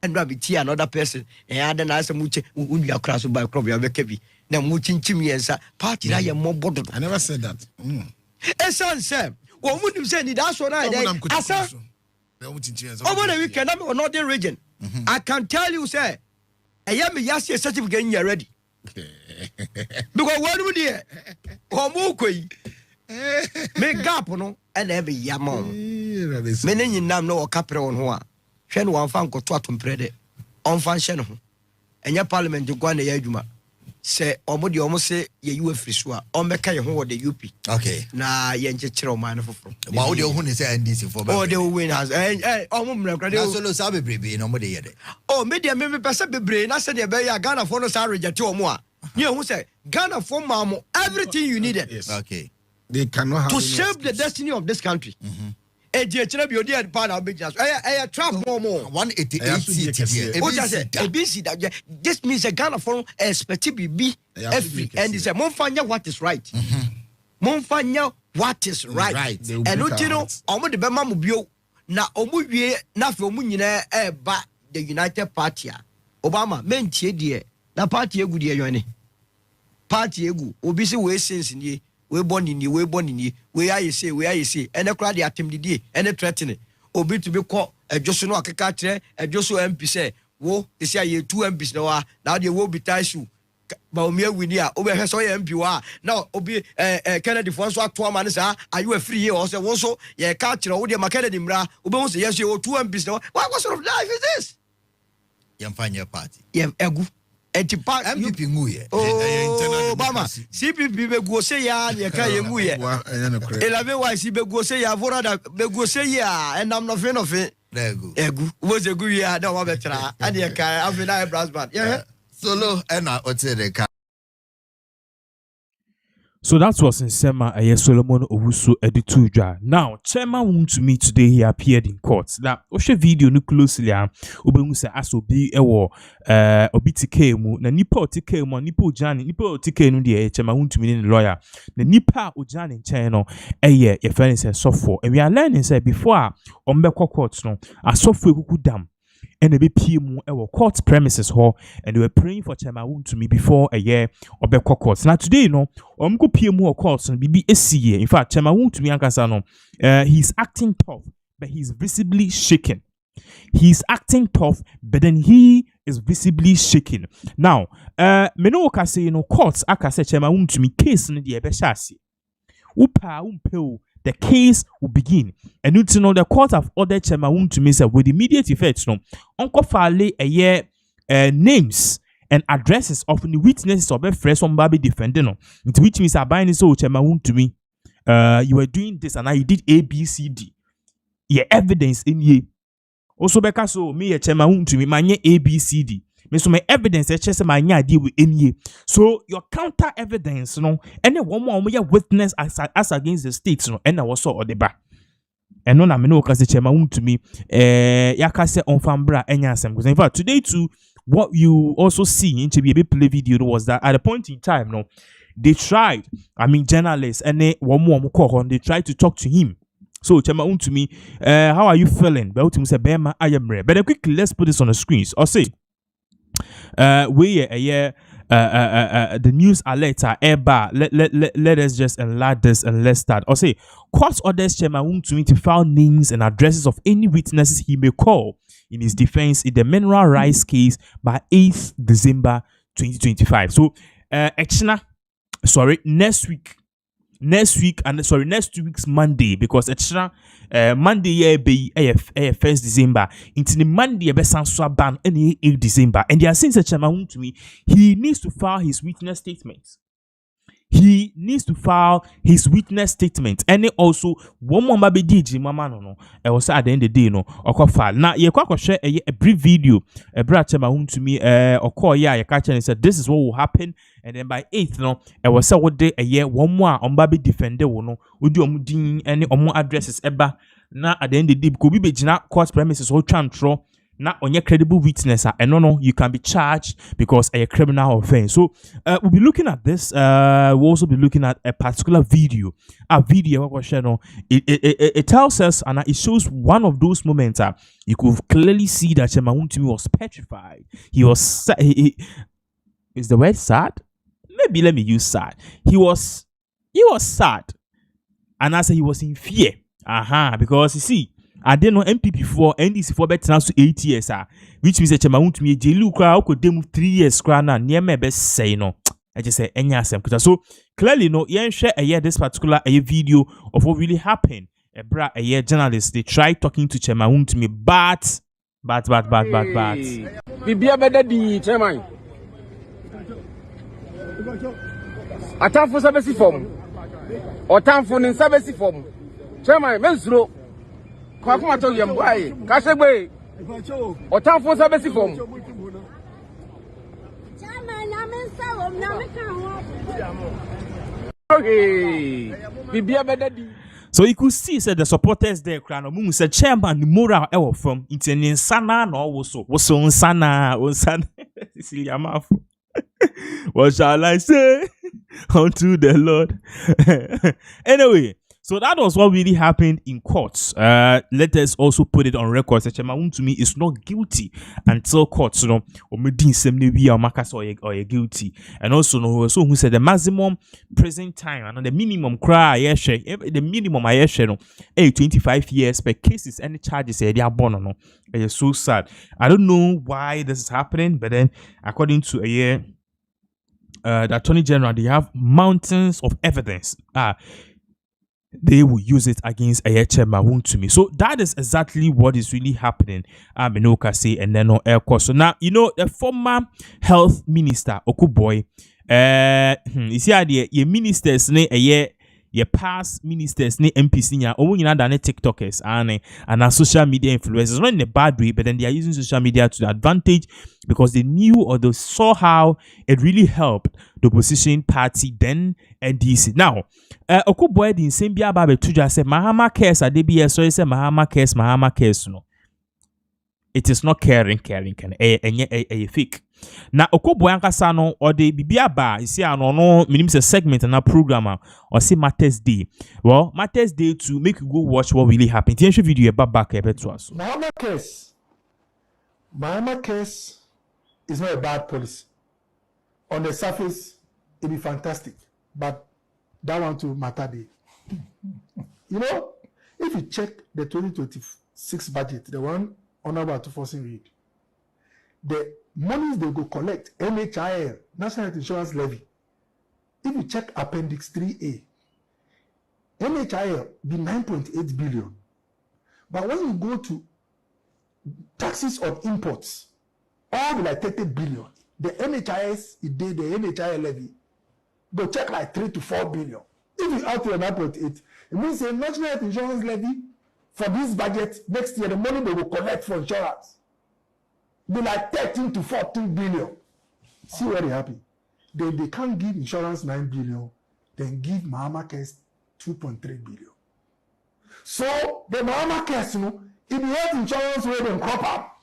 and rabbit tia another person and adan na say muche unua kra so by crop ya be kabi na mu chinchim yensa party na ye mo bodo.
I never said that.
Esan say wo mu nim say ni that so na dey asa over the weekend I'm on northern region. I can tell you say I am a certificate ready. Because what would you? Homokoi, Me gap no and every yamon. Many in nam no capre on hoa. Shen one fan go to atomprede. On fan shen. And your parliament to go on the yajuma. Say omodi almost say ye you free swa. On meka ye ho the UP.
Okay.
Na yenche chiro man for.
What would you want to say NDC for?
Oh, they will win us. Oh,
solo sabe brebe no more yet.
Oh, media maybe person be brain. I said, yeah, Ghana for no salary to more. You know who say Ghana for mamo everything you needed.
Yes.
Okay.
They cannot have
To shape the destiny of this country. A dear your dear part of business. I trap more.
188 cities.
What I say? ABC that this means a Ghana for expect be every and it's a monfanya what is right. Monfanya what is right. And no tino omo de bema mu bio na omo wie na fe omo nyina e ba the United Party Obama mentie de na party egu de yone party egu obi se we sense ni we born ni we aye say and the crowd atem didie and threatening obi to be call adwoso no akeka kire adwoso MP say wo they say ye 2 MPs now they will be tissue Bawumia winia obi hwe so ye MP wa now obi Kennedy for so ato ama ne sa are you a free here or say won so ye ka kire wo de ma Kennedy mra obi won say yes you 2 MPs now what sort of life is this
Yamfanya party.
Yem egu entipa
MPP nguye.
Oh, Obama CPP be go say ya ye ka ye nguye. Elave wa si be go say ya vora da be go say ya and I'm not fan of it. Egu was a good year da wa betra and ye ka afina brass band. Yeah.
Solo ena otere.
So that was in Sema Solomon Owusu Editujwa. Now, Chairman won to me today. He appeared in court. Now, Oshe video no closely. Ubemu se asobi ewo obitike mu na nipa otike mu nipa ojani nipa otike no de Chairman won to me the lawyer. Na nipa ojani nchen no ye friend say sofo. And we are learning say before ombekọ court no asofo ekuku dam. And be PM court premises hall, and they were praying for Chairman to me before a year or be court. Now today, go PM courts and BBSC. In fact, Chairman to me he's acting tough, but he's visibly shaken. He's acting tough, but then he is visibly shaking. Now, meno ka say courts aka say Chairman to me case no de ebeshasi. Upa umpeo. The case will begin. And you know the court have ordered Chairman to me say with immediate effect, Uncle Fale a year names and addresses of the witnesses of a fresh on Baby defending. Into which means I buying so Chairman to me. You were doing this and I did A, B, C, D. Yeah, evidence in ye. Also because so me a Chairman to me, my A, B, C, D. So my evidence just my idea with any. So your counter evidence, and then one more witness as against the states, and I was so or the back. And no, I'm no because Chairman to me, yakase on fambra enyasem. Because in fact, today too, what you also see in to be a bit play video was that at a point in time, they tried. I mean, journalists and they one more call they tried to talk to him. So Chairman to me, how are you feeling? But say, Bema, I am rare. But quickly, let's put this on the screens. Or say. The news alert are bar. Let us just enlarge this and let's start. Or say court orders Chairman to me to file names and addresses of any witnesses he may call in his defense in the mineral rights case by 8th December 2025. So next two weeks Monday, because it's Monday be 1st December into the Monday be sanso ban any 8 December, and they are saying such Chairman to me he needs to file his witness statements. He needs to file his witness statement. And also one more baby DJ mama no. I was at the end of the day or file. Now you can share a brief video. A brother to me or call you catch and said this is what will happen. And then by 8th I was say what day a year one more on baby defender would you any or more addresses ever. Now at the end of the day could be court premises or control. Not on your credible witness, and no, you can be charged because a criminal offense. So we'll be looking at this. We'll also be looking at a particular video. A video it tells us and it shows one of those moments. You could clearly see that Chairman to me was petrified. He was is the word sad? Maybe let me use sad. He was sad, and I said he was in fear. Because you see. I didn't know MPP for NDC for better to 8 years, which means that Chairman to me, Jelu crowd could them 3 years, crana near me best say no. I just say any asem. So clearly, no, yen share a year this particular a video of what really happened. A bra a year journalist they tried talking to Chema to me, but.
Bibia better di Chairman. Atam for service form. Or time for in service form. Chairman, Mensro. Kwakumato Yamboy, Kashaway. Or time for service form. Okay. Bibia better di.
So you could see said the supporters there crown moon said chairman the moral ever from intending sana no was on sana what shall I say unto the Lord? Anyway, so that was what really happened in courts. Let us also put it on record. Chairman to me is not guilty until courts, or medin semne or makas or guilty. And also no so who said the maximum prison time and the minimum cry the minimum I no 25 years per cases any charges they are born no. It's so sad. I don't know why this is happening, but then according to a year the Attorney General, they have mountains of evidence. They will use it against a chairman to me. So that is exactly what is really happening. Say and then air course. So now the former health minister Okuboy, you see your ministers ne a year. Your past ministers, ne MPs, nya omunyina than TikTokers and social media influencers, not in a bad way, but then they are using social media to the advantage because they knew or they saw how it really helped the opposition party then NDC. Now, Okuboy in same bia babe tuja say Mahama cares at DBS, so he say Mahama cares no. It is not caring can a fake. Na Okuboy ankasa no or the bibia ba you see no minim say segment na programmer or say Matters Day. Well, Matters Day to make you go watch what really happened. The video back to us.
Mahama case is not a bad policy. On the surface, it be fantastic, but that one to Matter Day. If you check the 2026 budget, the one Honorable to forcing read, the monies they go collect, NHIL, National Health Insurance Levy. If you check Appendix 3A, NHIL be 9.8 billion. But when you go to taxes on imports, all be like 30 billion. The NHIS, the NHIL levy, go check like 3 to 4 billion. If you add to the 9.8, it means the National Health Insurance Levy for this budget next year, the money they will collect for insurance be like 13 to 14 billion. See where they happy. They can't give insurance 9 billion, then give Mahama case 2.3 billion. So the Mahama case, if the health insurance way then crop up.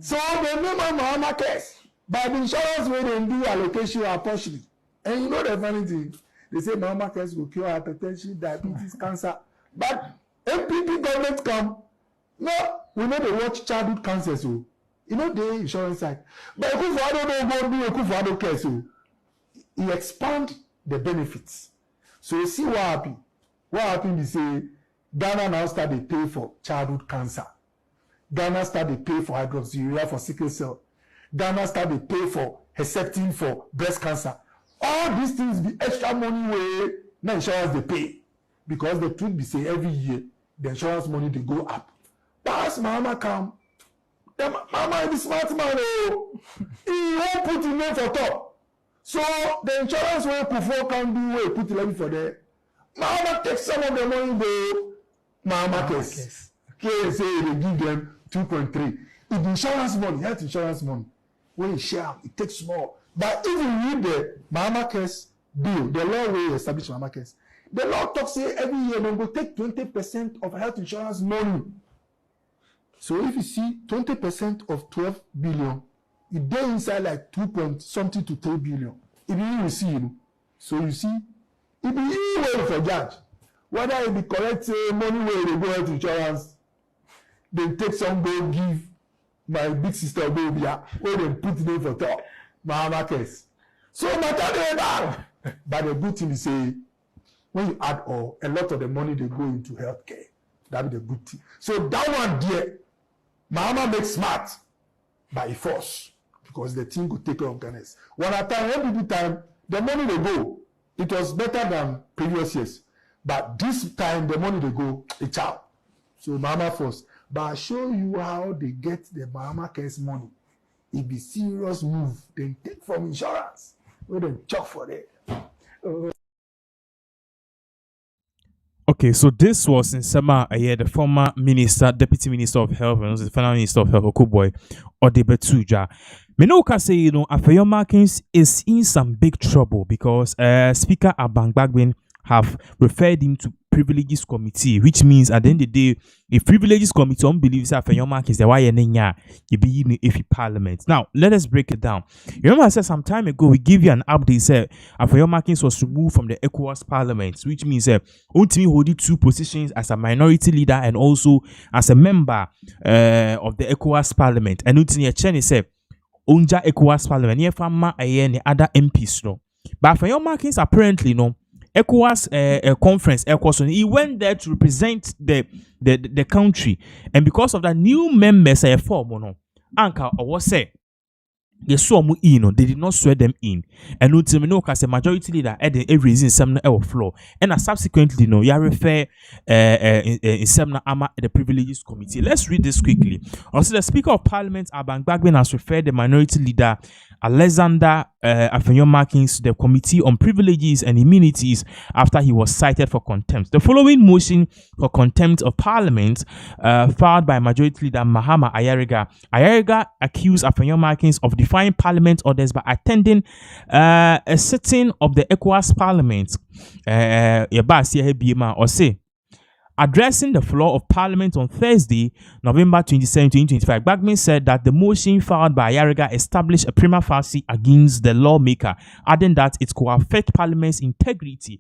So they name Mahama case. By the insurance way they do allocation or apportioning. And the funny thing, they say Mahama case will cure hypertension, diabetes, cancer. But MPP government come, no, we know they watch childhood cancer, so the insurance side. But if I don't go do a Kufado case, so he expand the benefits. So you see what happened. What happened is Ghana now start to pay for childhood cancer. Ghana start to pay for hydroxyurea for sickle cell. Ghana start to pay for Herceptin for breast cancer. All these things be extra money where no insurance they pay. Because the truth be say every year the insurance money they go up. But as Mahama come, Mahama is smart man. He won't put him name for top. So the insurance way Kufo can do way put the levy for there. Mahama takes some of the money go Mahama case. Case say they give them 2.3. If the insurance money, health insurance money, when you share, it takes more. But if you read the Mahama case bill, the law will establish Mahama case. The law talks say every year they go take 20% of health insurance money. So if you see 20% of 12 billion, it dey inside like 2.something to 3 billion. If you see, so you see, it be way for judge. Whether it be correct money where they go health insurance, they take some go give my big sister go where they put name for top Mahama case. So matter dey bad. But the good thing is when you add all, a lot of the money they go into healthcare. That be the good thing. So that one there, Mahama makes smart by force. because the team could take care of Ghanaians. One at time, NPP time, the money they go, it was better than previous years. But this time, the money they go, it's out. So Mama first. But I show you how they get the Bahama case money. It be serious move. They take from insurance. We don't chop for it.
Okay, so this was in summer the former minister, deputy minister of health, and also the final minister of health, Okuboy Odebetuja. Menoka say, Afeyo Markins is in some big trouble because Speaker Abangbagwin have referred him to privileges committee, which means at the end of the day, if privileges committee believes that Afeyo Markins the why you be in if parliament. Now let us break it down. You remember I said some time ago we give you an update. Said Afeyo Markins was removed from the ECOWAS parliament, which means Ontimi holding two positions as a minority leader and also as a member of the ECOWAS parliament. And Ontimi Chen said Onja ECOWAS parliament near Fama and other MPs no. But Afeyo Markins apparently no. ECOWAS conference, ECOWAS, he went there to represent the country, and because of that, new members are formed. Anka or what say? They saw mu in, they did not swear them in, and ultimately, as a majority leader, at the reason some floor, and subsequently, you refer in some ama the privileges committee. Let's read this quickly. Also, the Speaker of Parliament, Abangbagwin, has referred the minority leader Alexander Afeyo Markins to the Committee on Privileges and Immunities after he was cited for contempt. The following motion for contempt of Parliament, filed by Majority Leader Mahama Ayariga accused Afeyo Markins of defying Parliament orders by attending a sitting of the ECOWAS Parliament. Addressing the floor of Parliament on Thursday, November 27, 2025, Bagman said that the motion filed by Ayariga established a prima facie against the lawmaker, adding that it could affect Parliament's integrity.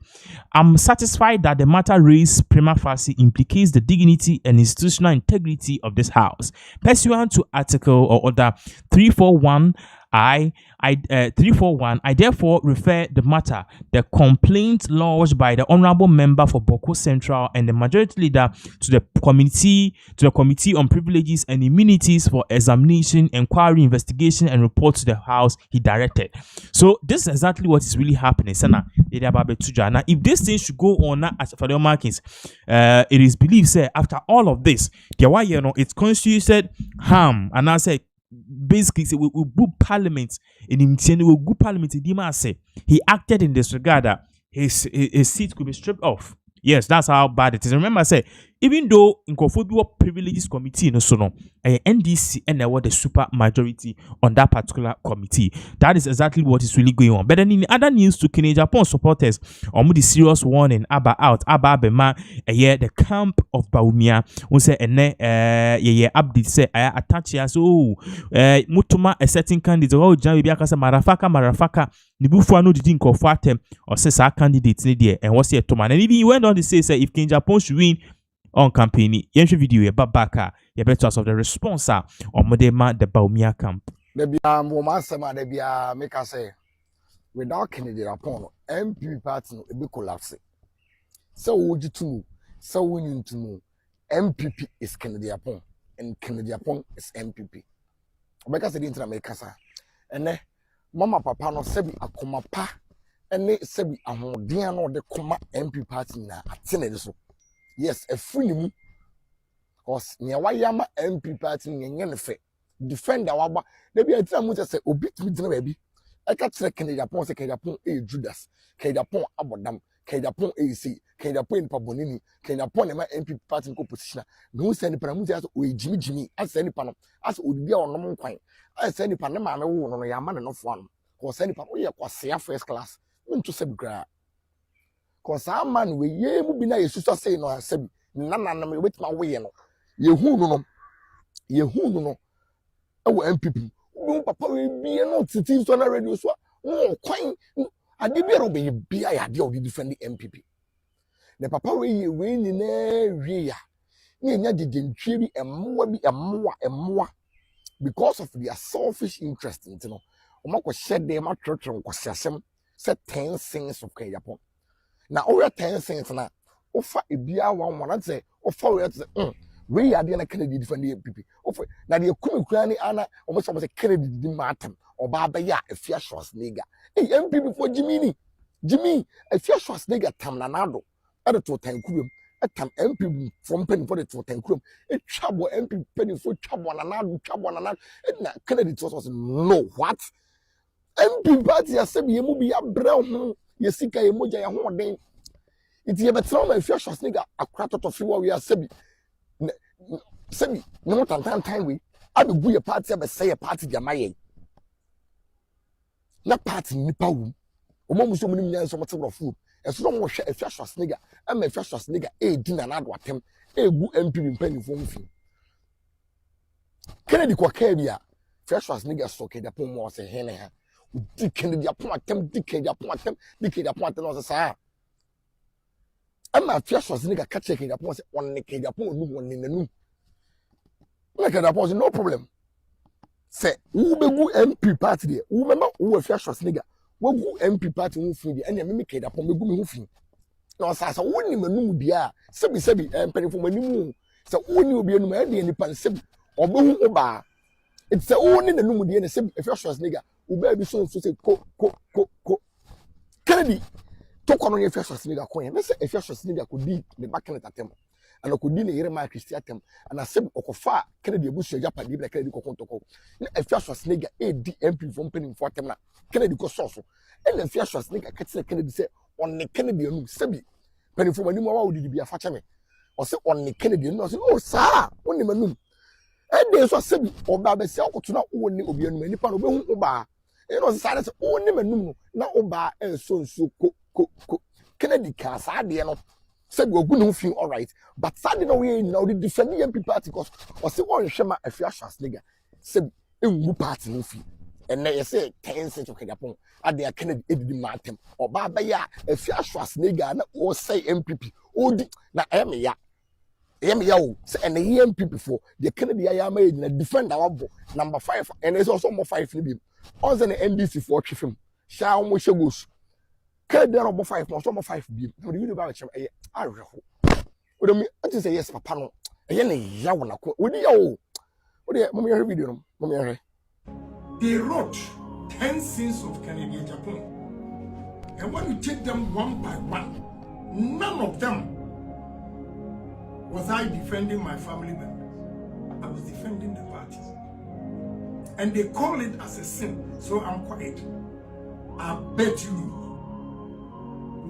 I'm satisfied that the matter raised prima facie implicates the dignity and institutional integrity of this House. Pursuant to Article or Order 341, I therefore refer the matter, the complaint lodged by the Honorable Member for Boko Central and the Majority Leader to the Committee on Privileges and Immunities for examination, inquiry, investigation, and report to the House, he directed. So this is exactly what is really happening. Now, if this thing should go on as Afeyo Markins, it is believed, say, after all of this, it's constituted harm, and I say, basically say we good parliament in him we good parliament in say he acted in this regard that his seat could be stripped off. Yes, that's how bad it is. Remember, I say even though in Kofobiwa privileges committee no so no NDC and there was the super majority on that particular committee. That is exactly what is really going on. But then in other news to Kenya Japan supporters, the serious warning about Bema the camp of Bawumia who say update say attach so mutuma a certain candidate marafaka nibufu anu didn't confirm them or say sa candidates need there and what's here to man. And even he went on to say if Kenya Japan should win on campaign, yenhwe video ye babaka ye better of the response on modema the Bawumia camp.
There be woman there be make us say without Kennedy upon MP party no be collapse. So would you to so we need to know MPP is Kennedy upon and Kennedy upon is MPP. Because the internet make us and mama papa no sebi akoma pa ene sebi ahoden no de koma MP party na atene so. Yes, a free mu. Cause near wayama MP party nyenye ne fe. Defender waba. There be a time we just say obit me dinner baby. I can't say Kenya Japan say Kenya Japan Judas. Kenya Japan abodam. Kenya Japan AC. Kenya Japan pabonini. Kenya Japan ema MP party ko position. No send pa mu say Jimmy. I send pa no. As odi bia onom kwan. I send pa na ma me wo no no ya ma no fo no. Cause send pa wo ye kwasea first class. Ntu se bgra. Cause a man we ye mu bi na yesu so say no asabi na me wetima we no yehu no no e wo MPP wo papa we bi no titi so na radio so wo kwan ade bi ro be bi ya de o bi defend MPP the papa we ye we ni na wi ya ni nya de dentwie bi emmoa because of their selfish interest in no o makọ shed them atrotro kwasiasem say 10 things of Kenya Japan. Now over 10 cents na offer a beer one say offer we say we are the Kennedy defend the MPP for na de kumi kura ni ana almost Kennedy di matem oba ba ya afia Schwarzenegger MP before Jimmy afia Schwarzenegger tam na nado e to tankurum etam MP from pen for the to tankurum e twabo MP pen for twabo na nado na Kennedy was no what MP party asebi emu bi abra ho yesika emoja ya ho den iti ye betra ma afia Schwarzenegger akra toto fi wo we asebi sebi no tantan we abegu ye party abese ye party dia maye na party nipa wu omo muso mu nyan so mote rofu eso mo hwe afia Schwarzenegger ama afia Schwarzenegger di na nado atem egu MP mpanifo mfi Kennedy kwa kabia afia Schwarzenegger so ke da pon mo se hene ha di Kennedy apon atem no se sa ama afia Schwarzenegger ka check Kennedy apon se on Kennedy apon onu won nanu na Kennedy apon se no problem se wo begu MP party de wo mema wo afia Schwarzenegger wogu MP party wo fi de ene me Kennedy apon begu me ho fi na sa woni manum dia sebi mpanifo manimu se woni obi anum e de nipa sebi obehu oba it's a woni nanum dia ne sebi afia Schwarzenegger uba bi so say ko Kennedy to kono ye afia Schwarzenegger ko ye na se afia Schwarzenegger ko di ne bakenet atem ana ko di ne yere ma Christian atem ana sebi okofa Kennedy ebusu ya padi bi Kennedy ko kontoko na afia Schwarzenegger di MP from penin for atem na Kennedy ko so and afia Schwarzenegger ka tire Kennedy say on ne Kennedy anu sebi penin for mani mo wa odidi bi afa chame o say on ne Kennedy anu say oh sa on ne manum and so sebi oba be se akoto na wo ne obi anu nipa no behu oba e no say say o ne manum na oba so ko Kennedy ka sa de no sebi ogu no fi all right but sa de no we na the defend MP party because o say on hwema afia Schwarzenegger sebi engu party no fi and na say 10 cents of Kenya ade Kennedy edidi matem oba ba ya afia Schwarzenegger na o say MPP odi na eme ya o say and the MPP for the Kennedy ya ma na defend our number 5 and there's also more 5 ni on the NDC for chifim sha mo shegos Kennedy no 5 no so more 5 bi no the video ba chem ahweho o dem ati say yes papa no ne ya wona ko odi ya o odi mo me video no mo me
they wrote 10 sins of Kennedy in Japan. And when you take them one by one, none of them was I defending my family members. I was defending the party. And they call it as a sin, so I'm quiet. I bet you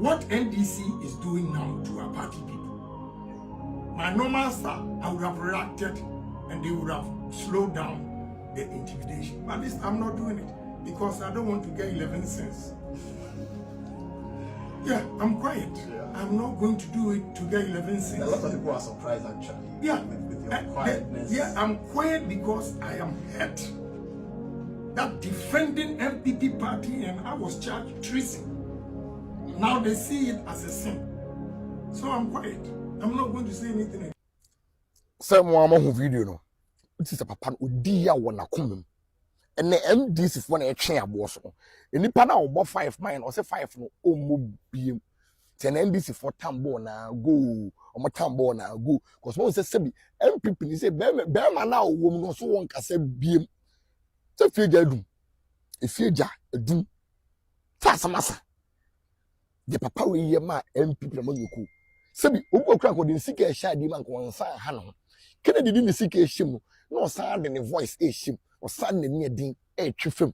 what NDC is doing now to our party people. My normal staff, I would have reacted and they would have slowed down the intimidation. But at least I'm not doing it because I don't want to get 11 cents. Yeah, I'm quiet. Yeah. I'm not going to do it to get 11 cents.
A lot of people are surprised actually.
Yeah,
with your quietness.
Yeah, I'm quiet because I am hurt. That defending MPP party and I was charged treason. Now they see it as a sin. So I'm quiet. I'm not going to say anything.
Some video no. It is a papa odi ya wona komem and the MDC for na etwe abo so enipa na obo 5 mine or say 5 no omo biem ten MDC for tambo na go omo tambo na go cause one say sebi MPP ni say be ma na owom no so won kase biem se fieja edum ta samasa de papa we ye ma MPP na manyoku sebi obo kra ko de sika sha di man ko nsa ha no Kennedy di sika ehim no sound the voice ehim or sound the near din twifem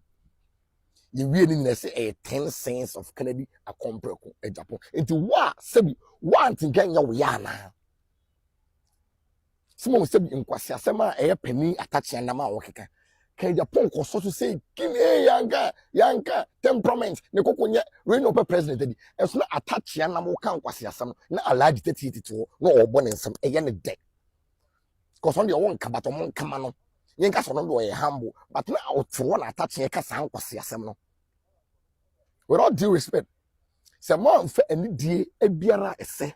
ye wie ni na say 10 cents of Kennedy a compreko e Japan enti wa sebi wa ntinkan ya wo ya na simo sebi nkwasi asema penny attach na ma wo keka kan Japan ko so to say kimi yanka temperament ne kokonye reign of president di eso na attach na mo kan kwasi asem na alaji 30 no obo ne nsem eye ne de because on the one kabato mon kamano yenka so no do humble but na outro na attach ye ka san kwase asem no with all due respect se mo mfa ani die abiara ese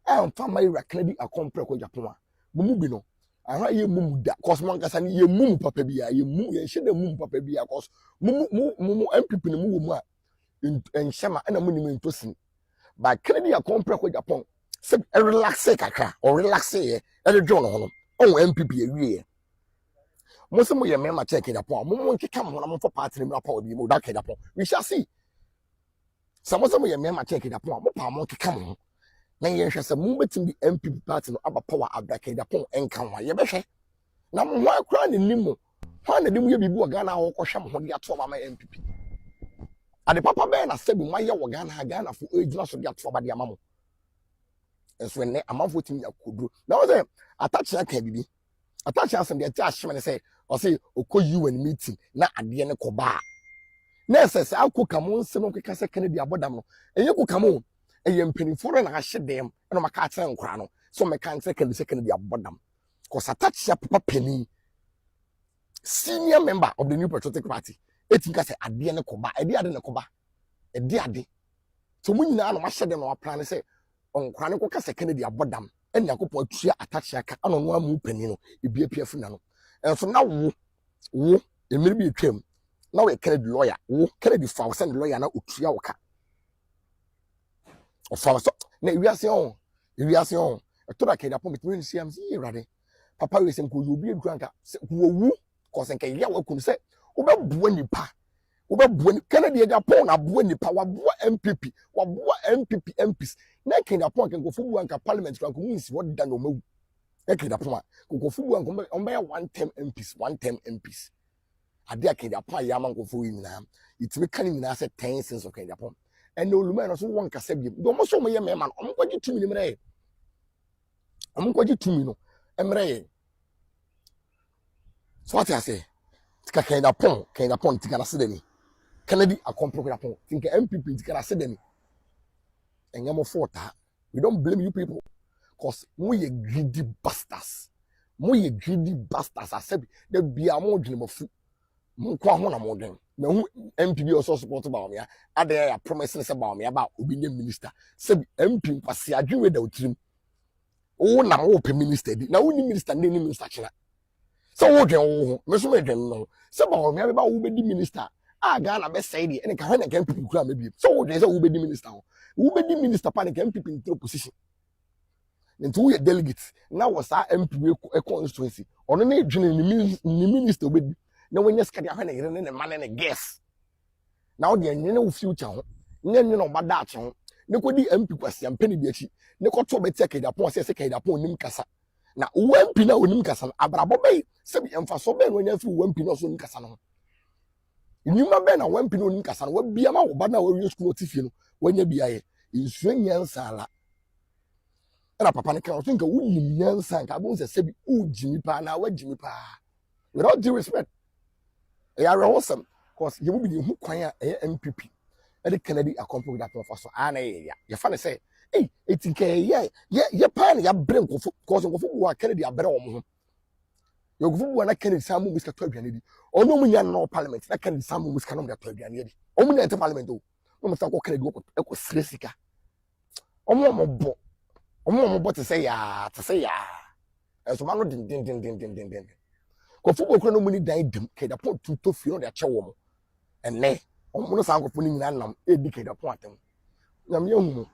amfa mai Kennedy akompre ko Japan mumu bi no aha ye mumu da cause mon kasa ni ye mumu papa bi ya ye mu ye hye da mumu papa bi ya cause mumu MPP ne mu wo mu a enhyema na mu ni mentosin but Kennedy akompre ko Japan se relax kakra or relax ye e de jono hono on MPP ewie Most of my men check it upon. Mum come on for party in rapport with you, that upon. We shall see. Some of my men check it upon. Mopamon come on. Now you shall say, move to the MP party of power of that upon and come on. You better. Now, why crying in Nimo? Why the Dimu be Ghana or Sham when you are 12 my MPP? And the Papa Ben, I said, my young Ghana for age not to get for by the amamo. And so when I'm of you could do. Now, then, I touch that can I touch us and the attachment and say, or say, Oko you and meeting, not at the end of Koba. Nurses, I'll cook a moon, some of the Casa Kennedy abodam, and you could come on, and you penny for and I shed them, and my cats and crown, so my can't second the second abodam. Because I touch your Papa Penny, senior member of the New Patriotic Party. It's because I didn't Koba, I didn't Koba, a dear day. So when you know, I shed them our plan and say, on Chronicle Casa Kennedy abodam. And you go to attach your cat on one move penino, it be a peer funano. And so now, it may be a term. Now a Kennedy lawyer, who Kennedy for send lawyer now Utriaka. Or for us, we are saying, a Toraka upon between CMC ready. Papa is saying, could you be a drunker? Who, cause and can you could say, Uber Bueni Pa. Uber Bueni Kennedy upon a Bueni Pa, what MPP, what MPP MPs. Nekin upon can go for one parliament to means what done no more. Nekin upon go for one on by 110 MPs, 110 MPs. A dear kid upon Yaman go for him now. It's making me say 10 cents of Kenya upon. And no lumen also one Casabi. Don't show me a man. I'm going to 2 million. I'm going to 2 million. Emre. So what I say? Kenya upon Ticana Sidney. Kennedy a compro upon. Think MPP Ticana Sidney. And you're for that. We don't blame you people. Because we greedy bastards. We greedy bastards. I said, there be a more dream of food. Mukwana more than. No MPB also supported about me. Are there promises about me about being minister? Said MP was a dream without dream. Oh, now open minister. Now only minister, name minister. So what do you know? So about me about who be the minister. Ah, Ghana best say it. And can people maybe. So there's a who be the minister. Who be the minister panic and people into opposition. Then 2 year delegates. Now was our MP a constituency. On an age in the minister with no one just can have a man and a guess. Now the no future. No bad that. No could the MP question penny beachy. No could to be taken upon second upon Nimcassa. Now when Pina Nimcassan, Abrabobe, semi emphasis when you through 1 Pino soon Cassano. You remember now 1 Pino Nimcassan, what be a man, but now we use Clotifino when you be a in swing yan sala. And a papa can think of yan sank. I won't say, oh, Jimmy Pa, now what Jimmy Pa. Without due respect, they are awesome, because you will be the choir MPP. And the Kennedy accompanied that professor. And your father say, hey, it's okay, yeah, pan, your brain, because of who are Kennedy are better on. You go for one Kennedy Samu Miska Tobianidi. Or no, we are no parliament, that Kennedy Samu Miska Tobianidi. Only at the parliament, no Mr. Kennedy go to Sresica. Omo to say ya. As one din. Ko football kro no muni dan dem ke da point to fio na che wo mo. Enne, omo no sa akofo ni nyina nam e di ke da point atem. Nyam ye hu.